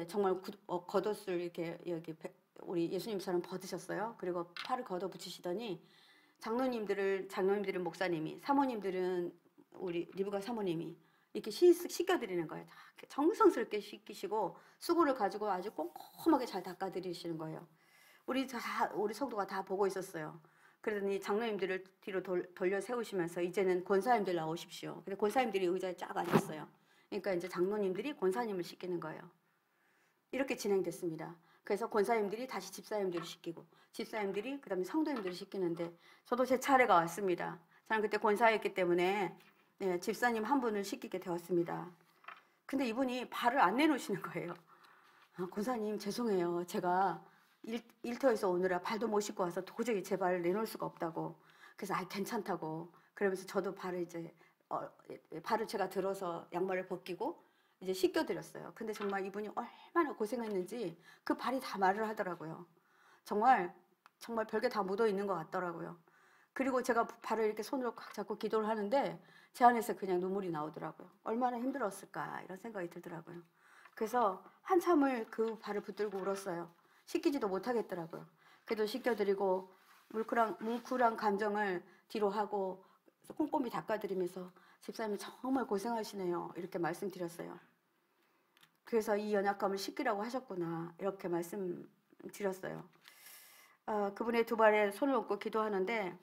정말 겉옷을 이렇게 여기 우리 예수님처럼 벗으셨어요. 그리고 팔을 걷어 붙이시더니 장로님들은 목사님이, 사모님들은 우리 리브가 사모님이 이렇게 씻겨드리는 거예요. 다 정성스럽게 씻기시고 수건을 가지고 아주 꼼꼼하게 잘 닦아드리시는 거예요. 우리 성도가 다 보고 있었어요. 그러더니 장로님들을 뒤로 돌려 세우시면서 이제는 권사님들 나오십시오. 근데 권사님들이 의자에 쫙 앉았어요. 그러니까 이제 장로님들이 권사님을 씻기는 거예요. 이렇게 진행됐습니다. 그래서 권사님들이 다시 집사님들을 씻기고 집사님들이 그다음에 성도님들을 씻기는데 저도 제 차례가 왔습니다. 저는 그때 권사였기 때문에 집사님 한 분을 씻기게 되었습니다. 근데 이분이 발을 안 내놓으시는 거예요. 권사님 죄송해요. 제가 일터에서 오느라 발도 못 씻고 와서 도저히 제 발을 내놓을 수가 없다고. 그래서 괜찮다고. 그러면서 저도 발을 제가 들어서 양말을 벗기고 이제 씻겨드렸어요. 근데 정말 이분이 얼마나 고생했는지 그 발이 다 말을 하더라고요. 정말 별게 다 묻어 있는 것 같더라고요. 그리고 제가 발을 이렇게 손으로 꽉 잡고 기도를 하는데 제 안에서 그냥 눈물이 나오더라고요. 얼마나 힘들었을까 이런 생각이 들더라고요. 그래서 한참을 그 발을 붙들고 울었어요. 씻기지도 못하겠더라고요. 그래도 씻겨드리고 뭉클한 감정을 뒤로 하고 꼼꼼히 닦아드리면서 집사님이 정말 고생하시네요. 이렇게 말씀드렸어요. 그래서 이 연약감을 씻기라고 하셨구나. 이렇게 말씀드렸어요. 그분의 두 발에 손을 얹고 기도하는데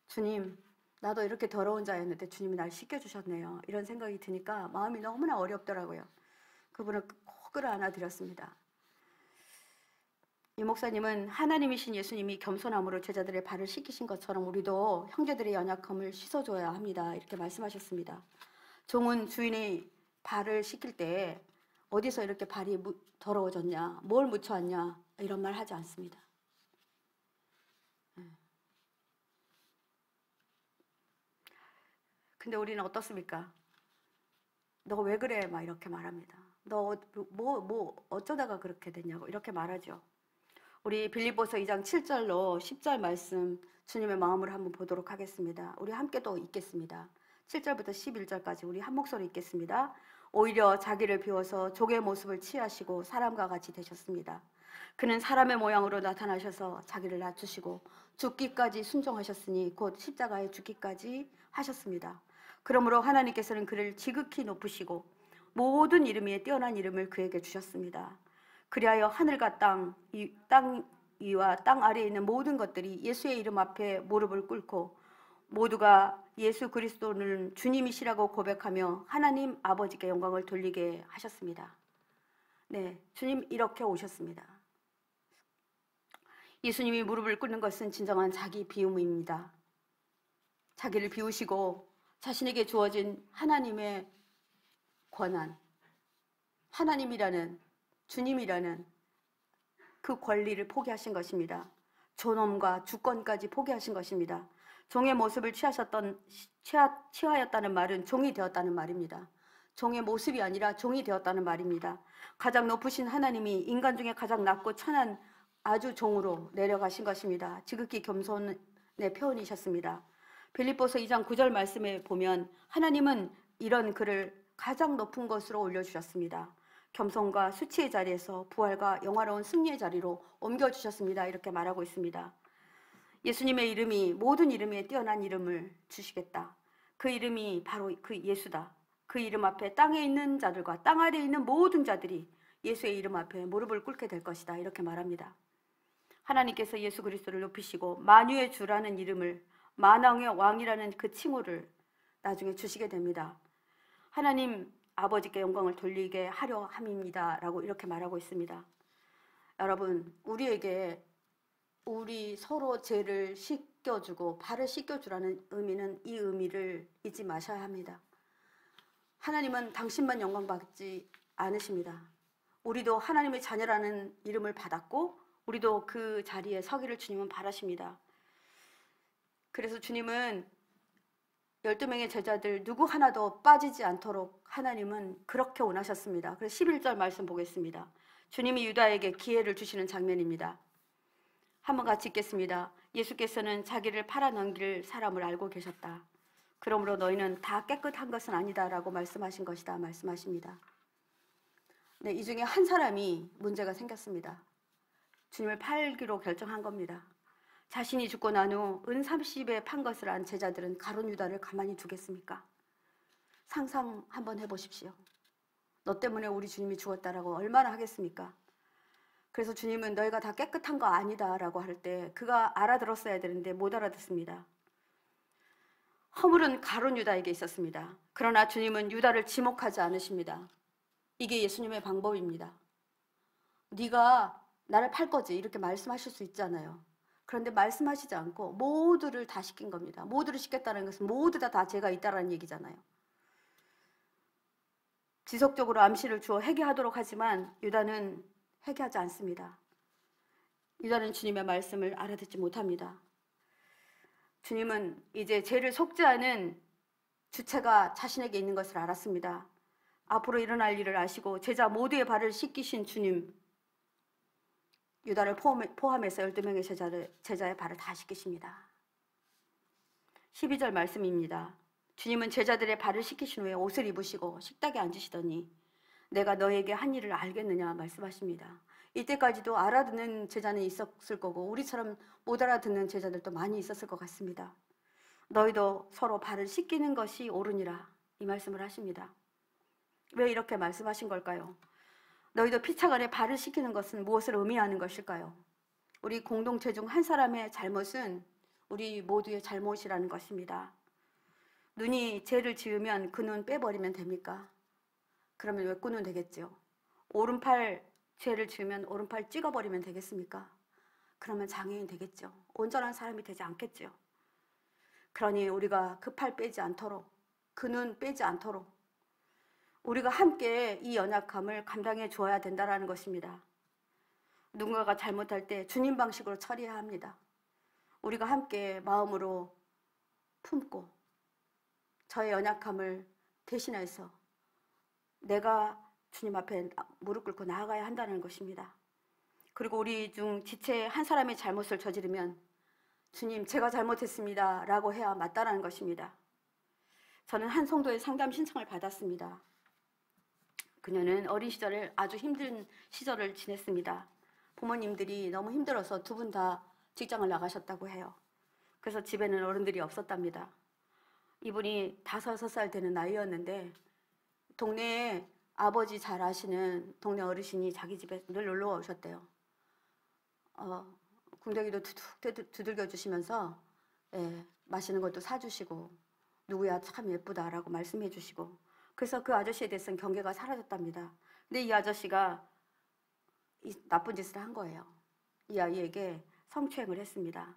주님, 나도 이렇게 더러운 자였는데 주님이 날 씻겨주셨네요. 이런 생각이 드니까 마음이 너무나 어렵더라고요. 그분을 꼭 끌어안아 드렸습니다. 이 목사님은 하나님이신 예수님이 겸손함으로 제자들의 발을 씻기신 것처럼 우리도 형제들의 연약함을 씻어줘야 합니다. 이렇게 말씀하셨습니다. 종은 주인의 발을 씻길 때 어디서 이렇게 발이 더러워졌냐, 뭘 묻혀왔냐 이런 말 하지 않습니다. 근데 우리는 어떻습니까? 너 왜 그래? 막 이렇게 말합니다. 너 어쩌다가 그렇게 됐냐고 이렇게 말하죠. 우리 빌립보서 2장 7절로 10절 말씀 주님의 마음으로 한번 보도록 하겠습니다. 우리 함께 또 읽겠습니다. 7절부터 11절까지 우리 한 목소리 읽겠습니다. 오히려 자기를 비워서 족의 모습을 취하시고 사람과 같이 되셨습니다. 그는 사람의 모양으로 나타나셔서 자기를 낮추시고 죽기까지 순종하셨으니 곧 십자가에 죽기까지 하셨습니다. 그러므로 하나님께서는 그를 지극히 높으시고 모든 이름 위에 뛰어난 이름을 그에게 주셨습니다. 그리하여 하늘과 땅 위와 땅 아래에 있는 모든 것들이 예수의 이름 앞에 무릎을 꿇고 모두가 예수 그리스도는 주님이시라고 고백하며 하나님 아버지께 영광을 돌리게 하셨습니다. 네, 주님 이렇게 오셨습니다. 예수님이 무릎을 꿇는 것은 진정한 자기 비움입니다. 자기를 비우시고 자신에게 주어진 하나님의 권한, 하나님이라는, 주님이라는 그 권리를 포기하신 것입니다. 존엄과 주권까지 포기하신 것입니다. 종의 모습을 취하였다는 말은 종이 되었다는 말입니다. 종의 모습이 아니라 종이 되었다는 말입니다. 가장 높으신 하나님이 인간 중에 가장 낮고 천한 아주 종으로 내려가신 것입니다. 지극히 겸손의 표현이셨습니다. 빌립보서 2장 9절 말씀에 보면 하나님은 이런 그를 가장 높은 것으로 올려주셨습니다. 겸손과 수치의 자리에서 부활과 영화로운 승리의 자리로 옮겨주셨습니다. 이렇게 말하고 있습니다. 예수님의 이름이 모든 이름에 뛰어난 이름을 주시겠다. 그 이름이 바로 그 예수다. 그 이름 앞에 땅에 있는 자들과 땅 아래에 있는 모든 자들이 예수의 이름 앞에 무릎을 꿇게 될 것이다. 이렇게 말합니다. 하나님께서 예수 그리스도를 높이시고 만유의 주라는 이름을, 만왕의 왕이라는 그 칭호를 나중에 주시게 됩니다. 하나님 아버지께 영광을 돌리게 하려 함입니다. 라고 이렇게 말하고 있습니다. 여러분, 우리에게 우리 서로 죄를 씻겨주고 발을 씻겨주라는 의미는 이 의미를 잊지 마셔야 합니다. 하나님은 당신만 영광받지 않으십니다. 우리도 하나님의 자녀라는 이름을 받았고 우리도 그 자리에 서기를 주님은 바라십니다. 그래서 주님은 12명의 제자들 누구 하나도 빠지지 않도록 하나님은 그렇게 원하셨습니다. 그래서 11절 말씀 보겠습니다. 주님이 유다에게 기회를 주시는 장면입니다. 한번 같이 읽겠습니다. 예수께서는 자기를 팔아넘길 사람을 알고 계셨다. 그러므로 너희는 다 깨끗한 것은 아니다 라고 말씀하신 것이다 말씀하십니다. 네, 이 중에 한 사람이 문제가 생겼습니다. 주님을 팔기로 결정한 겁니다. 자신이 죽고 난 후 은 30에 판 것을 안 제자들은 가룟 유다를 가만히 두겠습니까? 상상 한번 해보십시오. 너 때문에 우리 주님이 죽었다라고 얼마나 하겠습니까? 그래서 주님은 너희가 다 깨끗한 거 아니다 라고 할 때 그가 알아들었어야 되는데 못 알아듣습니다. 허물은 가룟 유다에게 있었습니다. 그러나 주님은 유다를 지목하지 않으십니다. 이게 예수님의 방법입니다. 네가 나를 팔 거지 이렇게 말씀하실 수 있잖아요. 그런데 말씀하시지 않고 모두를 다 시킨 겁니다. 모두를 시켰다는 것은 모두 다 죄가 있다는 얘기잖아요. 지속적으로 암시를 주어 회개하도록 하지만 유다는 회개하지 않습니다. 유다는 주님의 말씀을 알아듣지 못합니다. 주님은 이제 죄를 속죄하는 주체가 자신에게 있는 것을 알았습니다. 앞으로 일어날 일을 아시고 제자 모두의 발을 씻기신 주님, 유다를 포함해서 12명의 제자의 발을 다 씻기십니다. 12절 말씀입니다. 주님은 제자들의 발을 씻기신 후에 옷을 입으시고 식탁에 앉으시더니 내가 너에게 한 일을 알겠느냐 말씀하십니다. 이때까지도 알아듣는 제자는 있었을 거고 우리처럼 못 알아듣는 제자들도 많이 있었을 것 같습니다. 너희도 서로 발을 씻기는 것이 옳으니라 이 말씀을 하십니다. 왜 이렇게 말씀하신 걸까요? 너희도 피차간에 발을 씻기는 것은 무엇을 의미하는 것일까요? 우리 공동체 중 한 사람의 잘못은 우리 모두의 잘못이라는 것입니다. 눈이 죄를 지으면 그 눈 빼버리면 됩니까? 그러면 외꾸는 되겠죠. 오른팔 죄를 지으면 오른팔 찍어버리면 되겠습니까? 그러면 장애인 되겠죠. 온전한 사람이 되지 않겠죠. 그러니 우리가 그 팔 빼지 않도록, 그 눈 빼지 않도록 우리가 함께 이 연약함을 감당해 주어야 된다는 것입니다. 누군가가 잘못할 때 주님 방식으로 처리해야 합니다. 우리가 함께 마음으로 품고 저의 연약함을 대신해서 내가 주님 앞에 무릎 꿇고 나아가야 한다는 것입니다. 그리고 우리 중 지체 한 사람의 잘못을 저지르면 주님 제가 잘못했습니다 라고 해야 맞다라는 것입니다. 저는 한 성도의 상담 신청을 받았습니다. 그녀는 어린 시절에 아주 힘든 시절을 지냈습니다. 부모님들이 너무 힘들어서 두 분 다 직장을 나가셨다고 해요. 그래서 집에는 어른들이 없었답니다. 이분이 5살 되는 나이였는데 동네에 아버지 잘 아시는 동네 어르신이 자기 집에 늘 놀러 오셨대요. 궁뎅이도 두들겨 주시면서 맛있는 것도 사주시고 누구야 참 예쁘다라고 말씀해 주시고 그래서 그 아저씨에 대해서는 경계가 사라졌답니다. 근데 이 아저씨가 이 나쁜 짓을 한 거예요. 이 아이에게 성추행을 했습니다.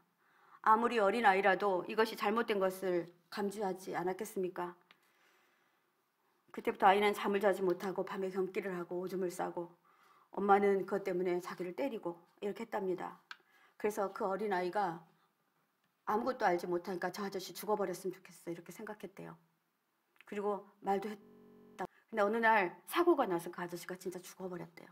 아무리 어린아이라도 이것이 잘못된 것을 감지하지 않았겠습니까? 그때부터 아이는 잠을 자지 못하고 밤에 경기를 하고 오줌을 싸고 엄마는 그것 때문에 자기를 때리고 이렇게 했답니다. 그래서 그 어린아이가 아무것도 알지 못하니까 저 아저씨 죽어버렸으면 좋겠어 이렇게 생각했대요. 그리고 말도 했다. 근데 어느 날 사고가 나서 그 아저씨가 진짜 죽어버렸대요.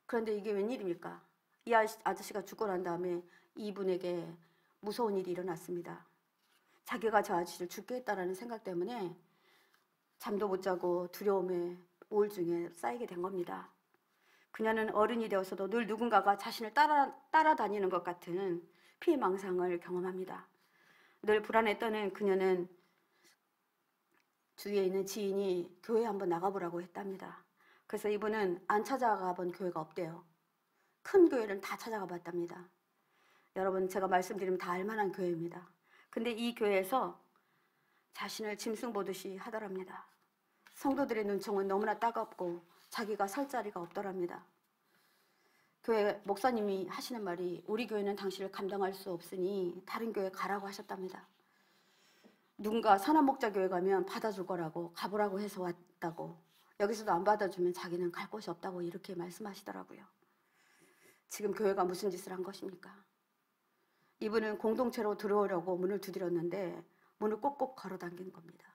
그런데 이게 웬일입니까? 이 아저씨가 죽고 난 다음에 이분에게 무서운 일이 일어났습니다. 자기가 저 아저씨를 죽게 했다라는 생각 때문에 잠도 못 자고 두려움에 우울증에 쌓이게 된 겁니다. 그녀는 어른이 되어서도 늘 누군가가 자신을 따라다니는 것 같은 피해망상을 경험합니다. 늘 불안에 떠는 그녀는 주위에 있는 지인이 교회 한번 나가보라고 했답니다. 그래서 이분은 안 찾아가 본 교회가 없대요. 큰 교회를 다 찾아가 봤답니다. 여러분 제가 말씀드리면 다 알만한 교회입니다. 근데 이 교회에서 자신을 짐승 보듯이 하더랍니다. 성도들의 눈총은 너무나 따갑고 자기가 설 자리가 없더랍니다. 교회 목사님이 하시는 말이 우리 교회는 당신을 감당할 수 없으니 다른 교회 가라고 하셨답니다. 누군가 선한목자교회 가면 받아줄 거라고 가보라고 해서 왔다고 여기서도 안 받아주면 자기는 갈 곳이 없다고 이렇게 말씀하시더라고요. 지금 교회가 무슨 짓을 한 것입니까? 이분은 공동체로 들어오려고 문을 두드렸는데 문을 꼭꼭 걸어당긴 겁니다.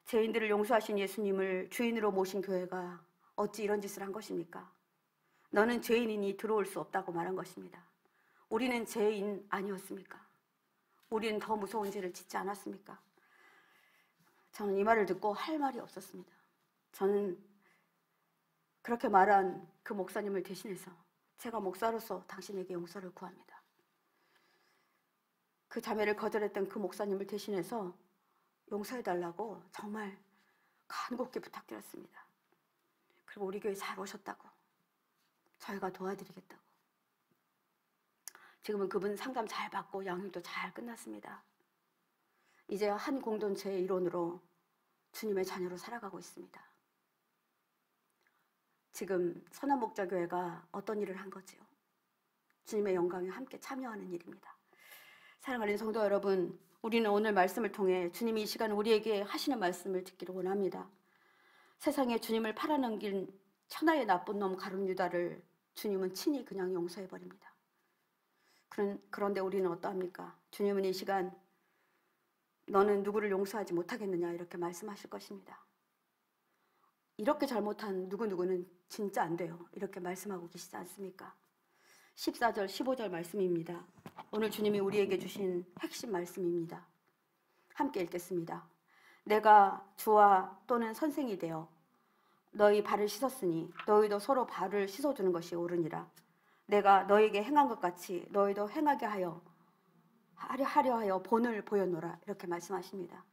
죄인들을 용서하신 예수님을 주인으로 모신 교회가 어찌 이런 짓을 한 것입니까? 너는 죄인이니 들어올 수 없다고 말한 것입니다. 우리는 죄인 아니었습니까? 우리는 더 무서운 죄를 짓지 않았습니까? 저는 이 말을 듣고 할 말이 없었습니다. 저는 그렇게 말한 그 목사님을 대신해서 제가 목사로서 당신에게 용서를 구합니다. 그 자매를 거절했던 그 목사님을 대신해서 용서해달라고 정말 간곡히 부탁드렸습니다. 그리고 우리 교회 잘 오셨다고 저희가 도와드리겠다고. 지금은 그분 상담 잘 받고 양육도 잘 끝났습니다. 이제 한 공동체의 일원으로 주님의 자녀로 살아가고 있습니다. 지금 선한목자교회가 어떤 일을 한 거지요? 주님의 영광에 함께 참여하는 일입니다. 사랑하는 성도 여러분, 우리는 오늘 말씀을 통해 주님이 이 시간 우리에게 하시는 말씀을 듣기를 원합니다. 세상에 주님을 팔아넘긴 천하의 나쁜 놈 가룟 유다를 주님은 친히 그냥 용서해버립니다. 그런데 우리는 어떠합니까? 주님은 이 시간 너는 누구를 용서하지 못하겠느냐 이렇게 말씀하실 것입니다. 이렇게 잘못한 누구누구는 진짜 안 돼요. 이렇게 말씀하고 계시지 않습니까? 14절, 15절 말씀입니다. 오늘 주님이 우리에게 주신 핵심 말씀입니다. 함께 읽겠습니다. 내가 주와 또는 선생이 되어 너희 발을 씻었으니 너희도 서로 발을 씻어주는 것이 옳으니라. 내가 너희에게 행한 것 같이 너희도 행하게 하려 하여 본을 보여노라. 이렇게 말씀하십니다.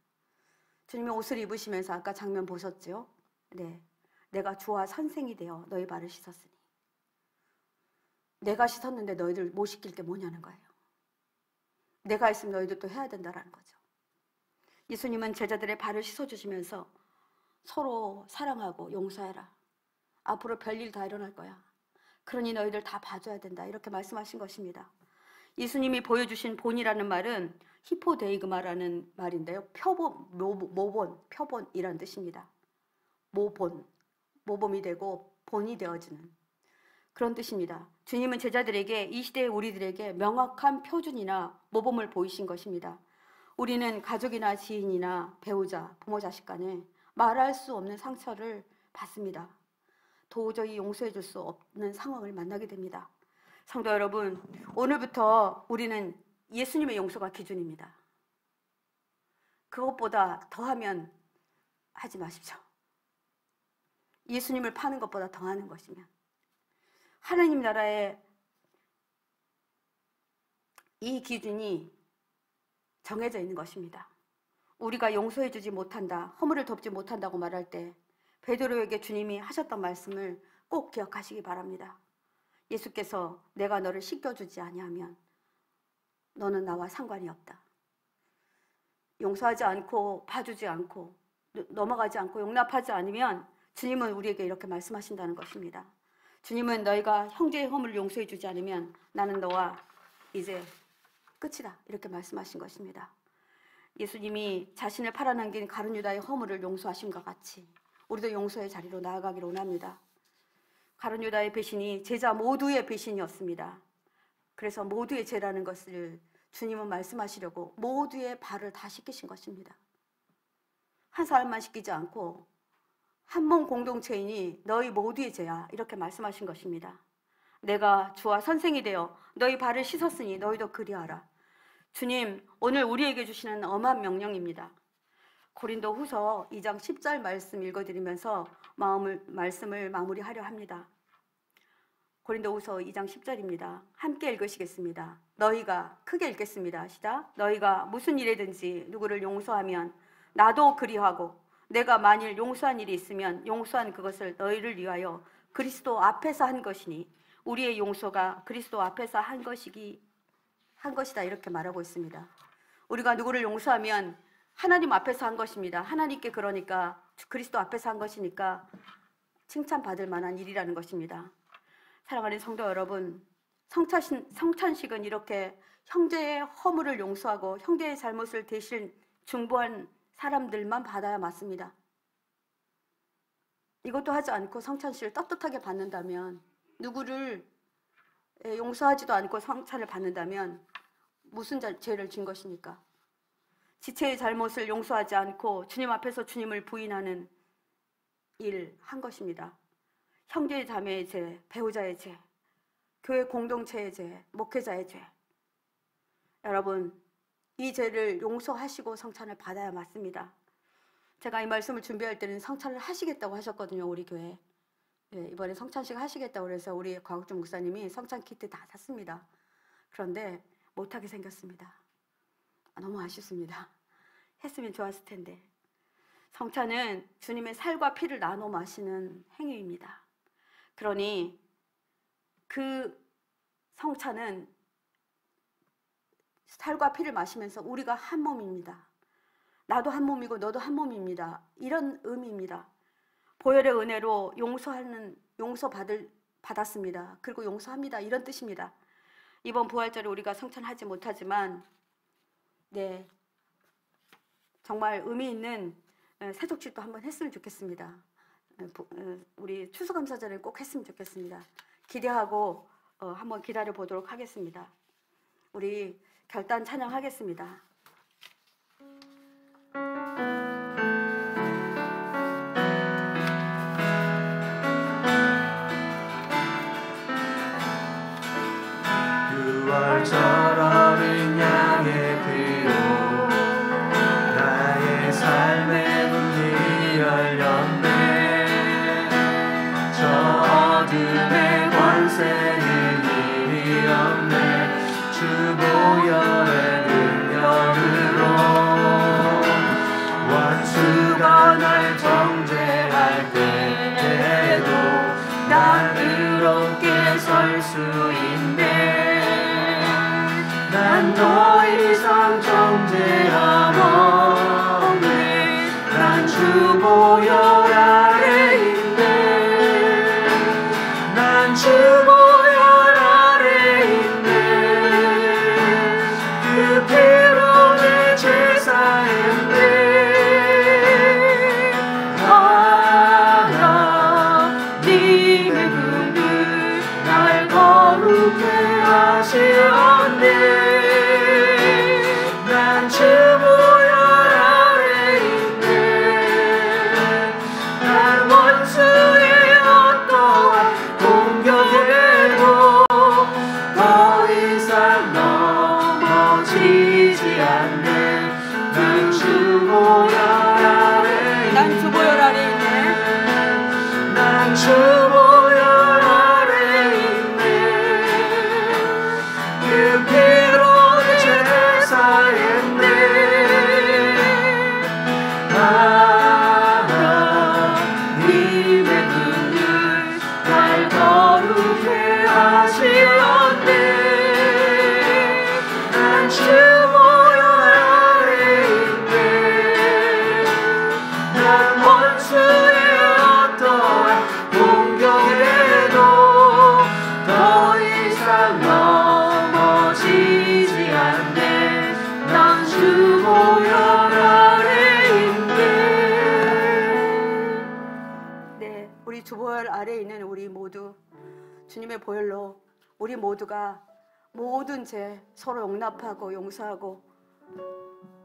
주님이 옷을 입으시면서 아까 장면 보셨죠? 네, 내가 주와 선생이 되어 너희 발을 씻었으니. 내가 씻었는데 너희들 못 씻길 게 뭐냐는 거예요. 내가 했으면 너희들 또 해야 된다라는 거죠. 예수님은 제자들의 발을 씻어주시면서 서로 사랑하고 용서해라. 앞으로 별일 다 일어날 거야. 그러니 너희들 다 봐줘야 된다. 이렇게 말씀하신 것입니다. 예수님이 보여주신 본이라는 말은 히포데이그마라는 말인데요. 모본, 표본이라는 뜻입니다. 모범이 되고 본이 되어지는 그런 뜻입니다. 주님은 제자들에게 이 시대의 우리들에게 명확한 표준이나 모범을 보이신 것입니다. 우리는 가족이나 지인이나 배우자, 부모 자식 간에 말할 수 없는 상처를 받습니다. 도저히 용서해 줄 수 없는 상황을 만나게 됩니다. 성도 여러분, 오늘부터 우리는 예수님의 용서가 기준입니다. 그것보다 더하면 하지 마십시오. 예수님을 파는 것보다 더하는 것이면 하나님 나라의 이 기준이 정해져 있는 것입니다. 우리가 용서해주지 못한다, 허물을 덮지 못한다고 말할 때 베드로에게 주님이 하셨던 말씀을 꼭 기억하시기 바랍니다. 예수께서 내가 너를 씻겨주지 아니하면 너는 나와 상관이 없다. 용서하지 않고 봐주지 않고 넘어가지 않고 용납하지 않으면 주님은 우리에게 이렇게 말씀하신다는 것입니다. 주님은 너희가 형제의 허물을 용서해 주지 않으면 나는 너와 이제 끝이다, 이렇게 말씀하신 것입니다. 예수님이 자신을 팔아넘긴 가룟 유다의 허물을 용서하심과 같이 우리도 용서의 자리로 나아가기를 원합니다. 가룟 유다의 배신이 제자 모두의 배신이었습니다. 그래서 모두의 죄라는 것을 주님은 말씀하시려고 모두의 발을 다 씻기신 것입니다. 한 사람만 씻기지 않고 한 몸 공동체이니 너희 모두의 죄야, 이렇게 말씀하신 것입니다. 내가 주와 선생이 되어 너희 발을 씻었으니 너희도 그리하라. 주님, 오늘 우리에게 주시는 엄한 명령입니다. 고린도 후서 2장 10절 말씀 읽어드리면서 말씀을 마무리하려 합니다. 고린도 후서 2장 10절입니다. 함께 읽으시겠습니다. 너희가, 크게 읽겠습니다. 시작. 너희가 무슨 일이든지 누구를 용서하면 나도 그리하고 내가 만일 용서한 일이 있으면 용서한 그것을 너희를 위하여 그리스도 앞에서 한 것이니 우리의 용서가 그리스도 앞에서 한 것이다, 이렇게 말하고 있습니다. 우리가 누구를 용서하면 하나님 앞에서 한 것입니다. 하나님께, 그러니까 그리스도 앞에서 한 것이니까 칭찬받을 만한 일이라는 것입니다. 사랑하는 성도 여러분, 성찬식은 이렇게 형제의 허물을 용서하고 형제의 잘못을 대신 중보한 사람들만 받아야 맞습니다. 이것도 하지 않고 성찬식을 떳떳하게 받는다면, 누구를 용서하지도 않고 성찬을 받는다면 무슨 죄를 진 것입니까? 지체의 잘못을 용서하지 않고 주님 앞에서 주님을 부인하는 일 한 것입니다. 형제 자매의 죄, 배우자의 죄, 교회 공동체의 죄, 목회자의 죄. 여러분, 이 죄를 용서하시고 성찬을 받아야 맞습니다. 제가 이 말씀을 준비할 때는 성찬을 하시겠다고 하셨거든요, 우리 교회. 네, 이번에 성찬식 하시겠다고 그래서 우리 광욱준 목사님이 성찬 키트 다 샀습니다. 그런데 못하게 생겼습니다. 너무 아쉽습니다. 했으면 좋았을 텐데. 성찬은 주님의 살과 피를 나눠 마시는 행위입니다. 그러니 그 성찬은 살과 피를 마시면서 우리가 한 몸입니다. 나도 한 몸이고 너도 한 몸입니다. 이런 의미입니다. 보혈의 은혜로 받았습니다. 그리고 용서합니다. 이런 뜻입니다. 이번 부활절에 우리가 성찬하지 못하지만 정말 의미 있는 세족질도 한번 했으면 좋겠습니다. 우리 추수감사절에 꼭 했으면 좋겠습니다. 기대하고 한번 기다려 보도록 하겠습니다. 우리 결단 찬양하겠습니다. 부활절 어린 양의 피로 나의 삶의 문이 열렸네. 저 어둠의 권세는 이리 없네. 주 보혈의 능력으로 원수가 날 정죄할 때에도 난 의롭게 설 수 있네. 난 더 이상 정죄함 없네. 난 주 보혈 아래 있네. 난 주 보혈 아래 있네. 그 피로 내 죄 사했네. 하나님의 분들 날 거룩해 하시었네. 난 주 보혈 아래 있네. 보혈 아래에 있는 우리 모두, 주님의 보혈로 우리 모두가 모든 죄 서로 용납하고 용서하고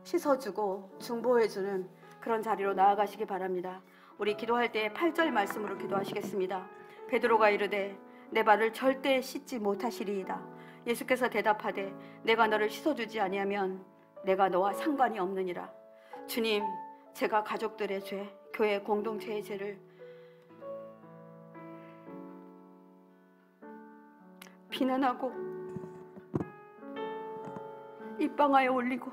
씻어주고 중보해주는 그런 자리로 나아가시기 바랍니다. 우리 기도할 때 8절 말씀으로 기도하시겠습니다. 베드로가 이르되 내 발을 절대 씻지 못하시리이다. 예수께서 대답하되 내가 너를 씻어주지 아니하면 내가 너와 상관이 없느니라. 주님, 제가 가족들의 죄, 교회 공동체의 죄를 비난하고 입방아에 올리고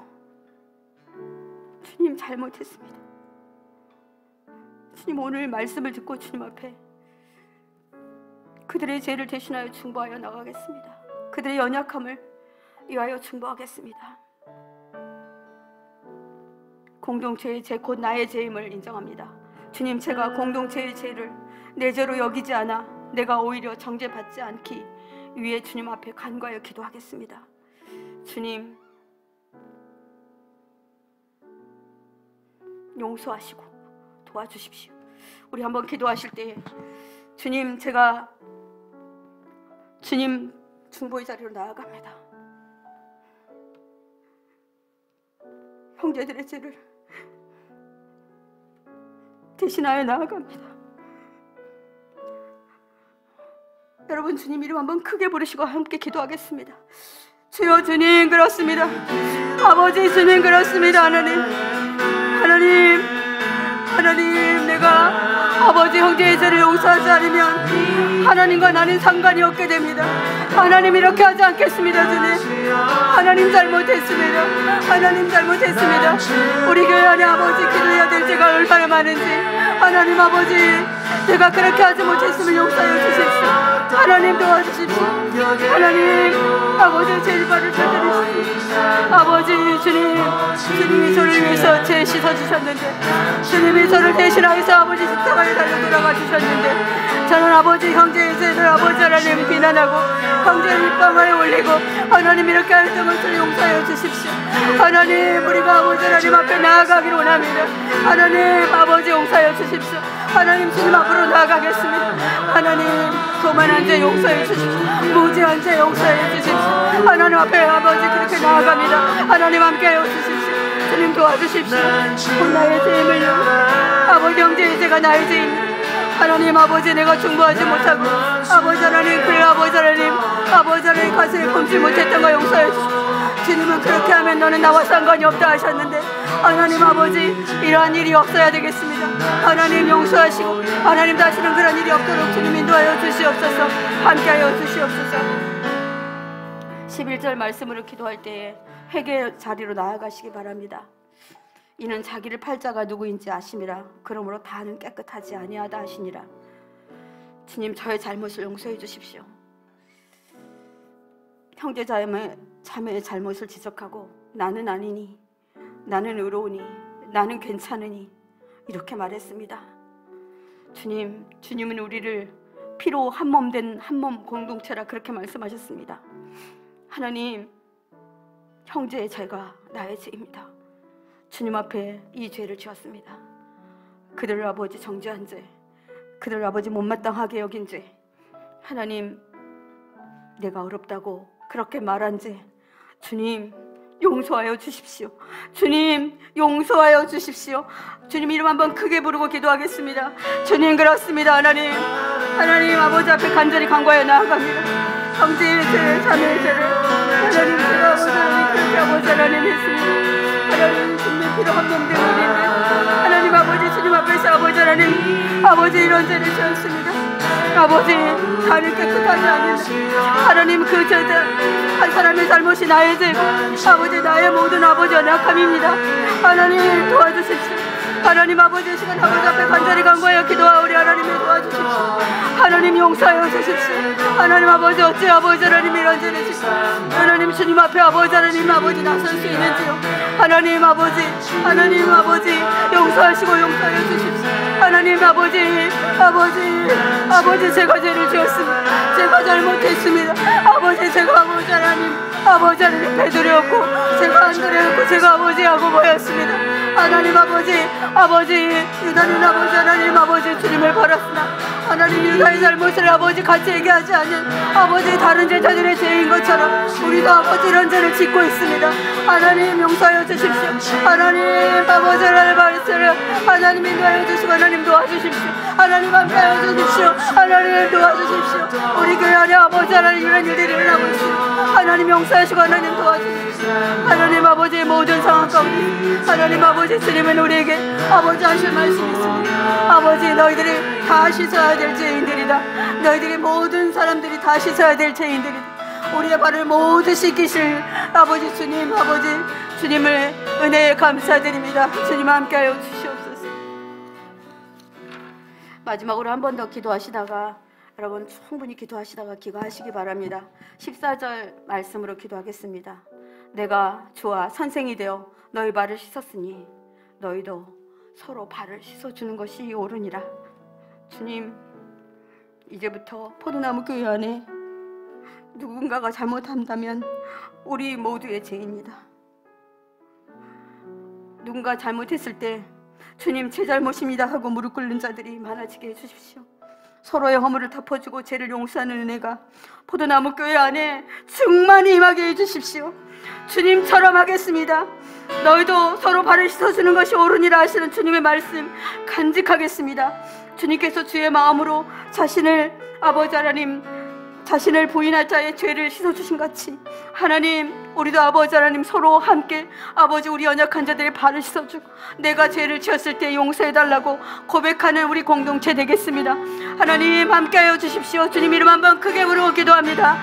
주님 잘못했습니다. 주님, 오늘 말씀을 듣고 주님 앞에 그들의 죄를 대신하여 중보하여 나가겠습니다. 그들의 연약함을 위하여 중보하겠습니다. 공동체의 죄, 곧 나의 죄임을 인정합니다. 주님, 제가 공동체의 죄를 내 죄로 여기지 않아 내가 오히려 정죄받지 않기 위해 주님 앞에 간구하여 기도하겠습니다. 주님, 용서하시고 도와주십시오. 우리 한번 기도하실 때 주님, 제가 주님 중보의 자리로 나아갑니다. 형제들의 죄를 대신하여 나아갑니다. 여러분, 주님 이름 한번 크게 부르시고 함께 기도하겠습니다. 주여, 주님 그렇습니다. 아버지, 주님 그렇습니다. 하나님, 내가 아버지 형제의 죄를 용서하지 않으면 하나님과 나는 상관이 없게 됩니다. 하나님, 이렇게 하지 않겠습니다. 주님, 하나님 잘못했습니다. 하나님 잘못했습니다. 우리 교회 안에 아버지 기도해야 될 죄가 얼마나 많은지 하나님 아버지, 제가 그렇게 하지 못했으면 용서해 주십시오. 하나님 도와주십시오. 하나님 아버지, 제 일발을 펴드리십시오. 아버지, 주님이 저를 위해서 죄 씻어주셨는데, 주님이 저를 대신하여서 아버지 십자가에 달려 돌아가 주셨는데, 저는 아버지 형제의 죄를 아버지 하나님 비난하고 형제의 입방아에 올리고 하나님 이렇게 했던 것을 용서해 주십시오. 하나님, 우리가 아버지 하나님 앞에 나아가기를 원합니다. 하나님 아버지 용서해 주십시오. 하나님, 주님 앞으로 나아가겠습니다. 하나님, 교만한 죄 용서해 주십시오. 무지한 죄 용서해 주십시오. 하나님 앞에 아버지 그렇게 나아갑니다. 하나님 함께하여 주십시오. 주님 도와주십시오. 곧 나의 죄임을요, 아버지 형제의 죄가 나의 죄입니다. 하나님 아버지, 내가 중보하지 못하고 아버지 하나님, 그래 아버지 하나님 가슴에 품지 못했던 거 용서해 주십시오. 주님은 그렇게 하면 너는 나와 상관이 없다 하셨는데, 하나님 아버지, 이러한 일이 없어야 되겠습니다. 하나님 용서하시고 하나님 다시는 그런 일이 없도록 주님 인도하여 주시옵소서. 함께하여 주시옵소서. 11절 말씀으로 기도할 때에 회개 자리로 나아가시기 바랍니다. 이는 자기를 팔자가 누구인지 아심이라. 그러므로 다는 깨끗하지 아니하다 하시니라. 주님, 저의 잘못을 용서해 주십시오. 형제 자매의 잘못을 지적하고 나는 아니니, 나는 의로우니, 나는 괜찮으니 이렇게 말했습니다. 주님은 우리를 피로 한 몸 된 한 몸 공동체라 그렇게 말씀하셨습니다. 하나님, 형제의 죄가 나의 죄입니다. 주님 앞에 이 죄를 지었습니다. 그들을 아버지 정죄한 죄, 그들을 아버지 못마땅하게 여긴 죄, 하나님 내가 어렵다고 그렇게 말한 죄, 주님 용서하여 주십시오. 주님 용서하여 주십시오. 주님 이름 한번 크게 부르고 기도하겠습니다. 주님 그렇습니다. 하나님 아버지 앞에 간절히 간구하여 나아갑니다. 형제의 죄, 자매의 죄를 하나님, 제가 그렇게 아버지 하나님 했습니다. 하나님, 주님의 피로 한몸된 우리인데 하나님 아버지, 주님 앞에서 아버지 하나님, 아버지 이런 죄를 지었습니다. 아버지, 나는 깨끗하지 않는데 하나님, 그 죄들 한 사람의 잘못이 나의 죄고 아버지 나의 모든 아버지 연약함입니다. 하나님 도와주십시오. 하나님 아버지, 시간 아버지 앞에 간절히 간구하여 기도하오리. 하나님이 도와주십시오. 하나님 용서하여 주십시오. 하나님 아버지, 어찌 아버지 하나님 이런 죄를 짓고 하나님 주님 앞에 아버지 하나님 아버지 나설 수 있는지요. 하나님 아버지 용서하시고 용서하여 주십시오. 하나님 아버지 제가 죄를 지었습니다. 제가 잘못했습니다. 아버지, 제가 아버지 하나님 배드렸고 제가 안 드렸고 제가 아버지하고 모였습니다. 하나님 아버지 유다는 아버지 하나님 아버지 주님을 바랐으나 하나님 유다의 잘못을 아버지 같이 얘기하지 않는 아버지 다른 제자들의 죄인 것처럼 우리도 아버지 이런 죄를 짓고 있습니다. 하나님 용서하여 주십시오. 하나님 아버지 하나님 말씀을 하나님 인도하여 주시고 하나님 도와주십시오. 하나님 함께하여 주십시오. 하나님 도와주십시오. 우리 교회 안에 아버지 하나님 이런 일들이 일어나고 있습니다. 하나님 용서하시고 하나님 도와주십시오. 하나님 아버지의 모든 상황 가운데 하나님 아버지 주님은 우리에게 아버지 하실 말씀이 있습니다. 아버지 너희들이 다 씻어야 될 죄인들이다. 너희들이 모든 사람들이 다 씻어야 될 죄인들이다. 우리의 발을 모두 씻기실 아버지 주님 아버지 주님을 은혜에 감사드립니다. 주님 함께하여 주시옵소서. 마지막으로 한 번 더 기도하시다가 여러분 충분히 기도하시다가 기도하시기 바랍니다. 14절 말씀으로 기도하겠습니다. 내가 주와 선생이 되어 너희 발을 씻었으니 너희도 서로 발을 씻어주는 것이 옳으니라. 주님, 이제부터 포도나무 교회 안에 누군가가 잘못한다면 우리 모두의 죄입니다. 누군가 잘못했을 때 주님 제 잘못입니다 하고 무릎 꿇는 자들이 많아지게 해주십시오. 서로의 허물을 덮어주고 죄를 용서하는 은혜가 포도나무 교회 안에 충만히 임하게 해주십시오. 주님처럼 하겠습니다. 너희도 서로 발을 씻어주는 것이 옳으니라 하시는 주님의 말씀 간직하겠습니다. 주님께서 주의 마음으로 자신을 아버지 하나님 자신을 부인할 자의 죄를 씻어주신 같이 하나님 우리도 아버지 하나님 서로 함께 아버지 우리 연약한 자들의 발을 씻어주고 내가 죄를 지었을 때 용서해달라고 고백하는 우리 공동체 되겠습니다. 하나님 함께하여 주십시오. 주님 이름 한번 크게 부르고 기도합니다.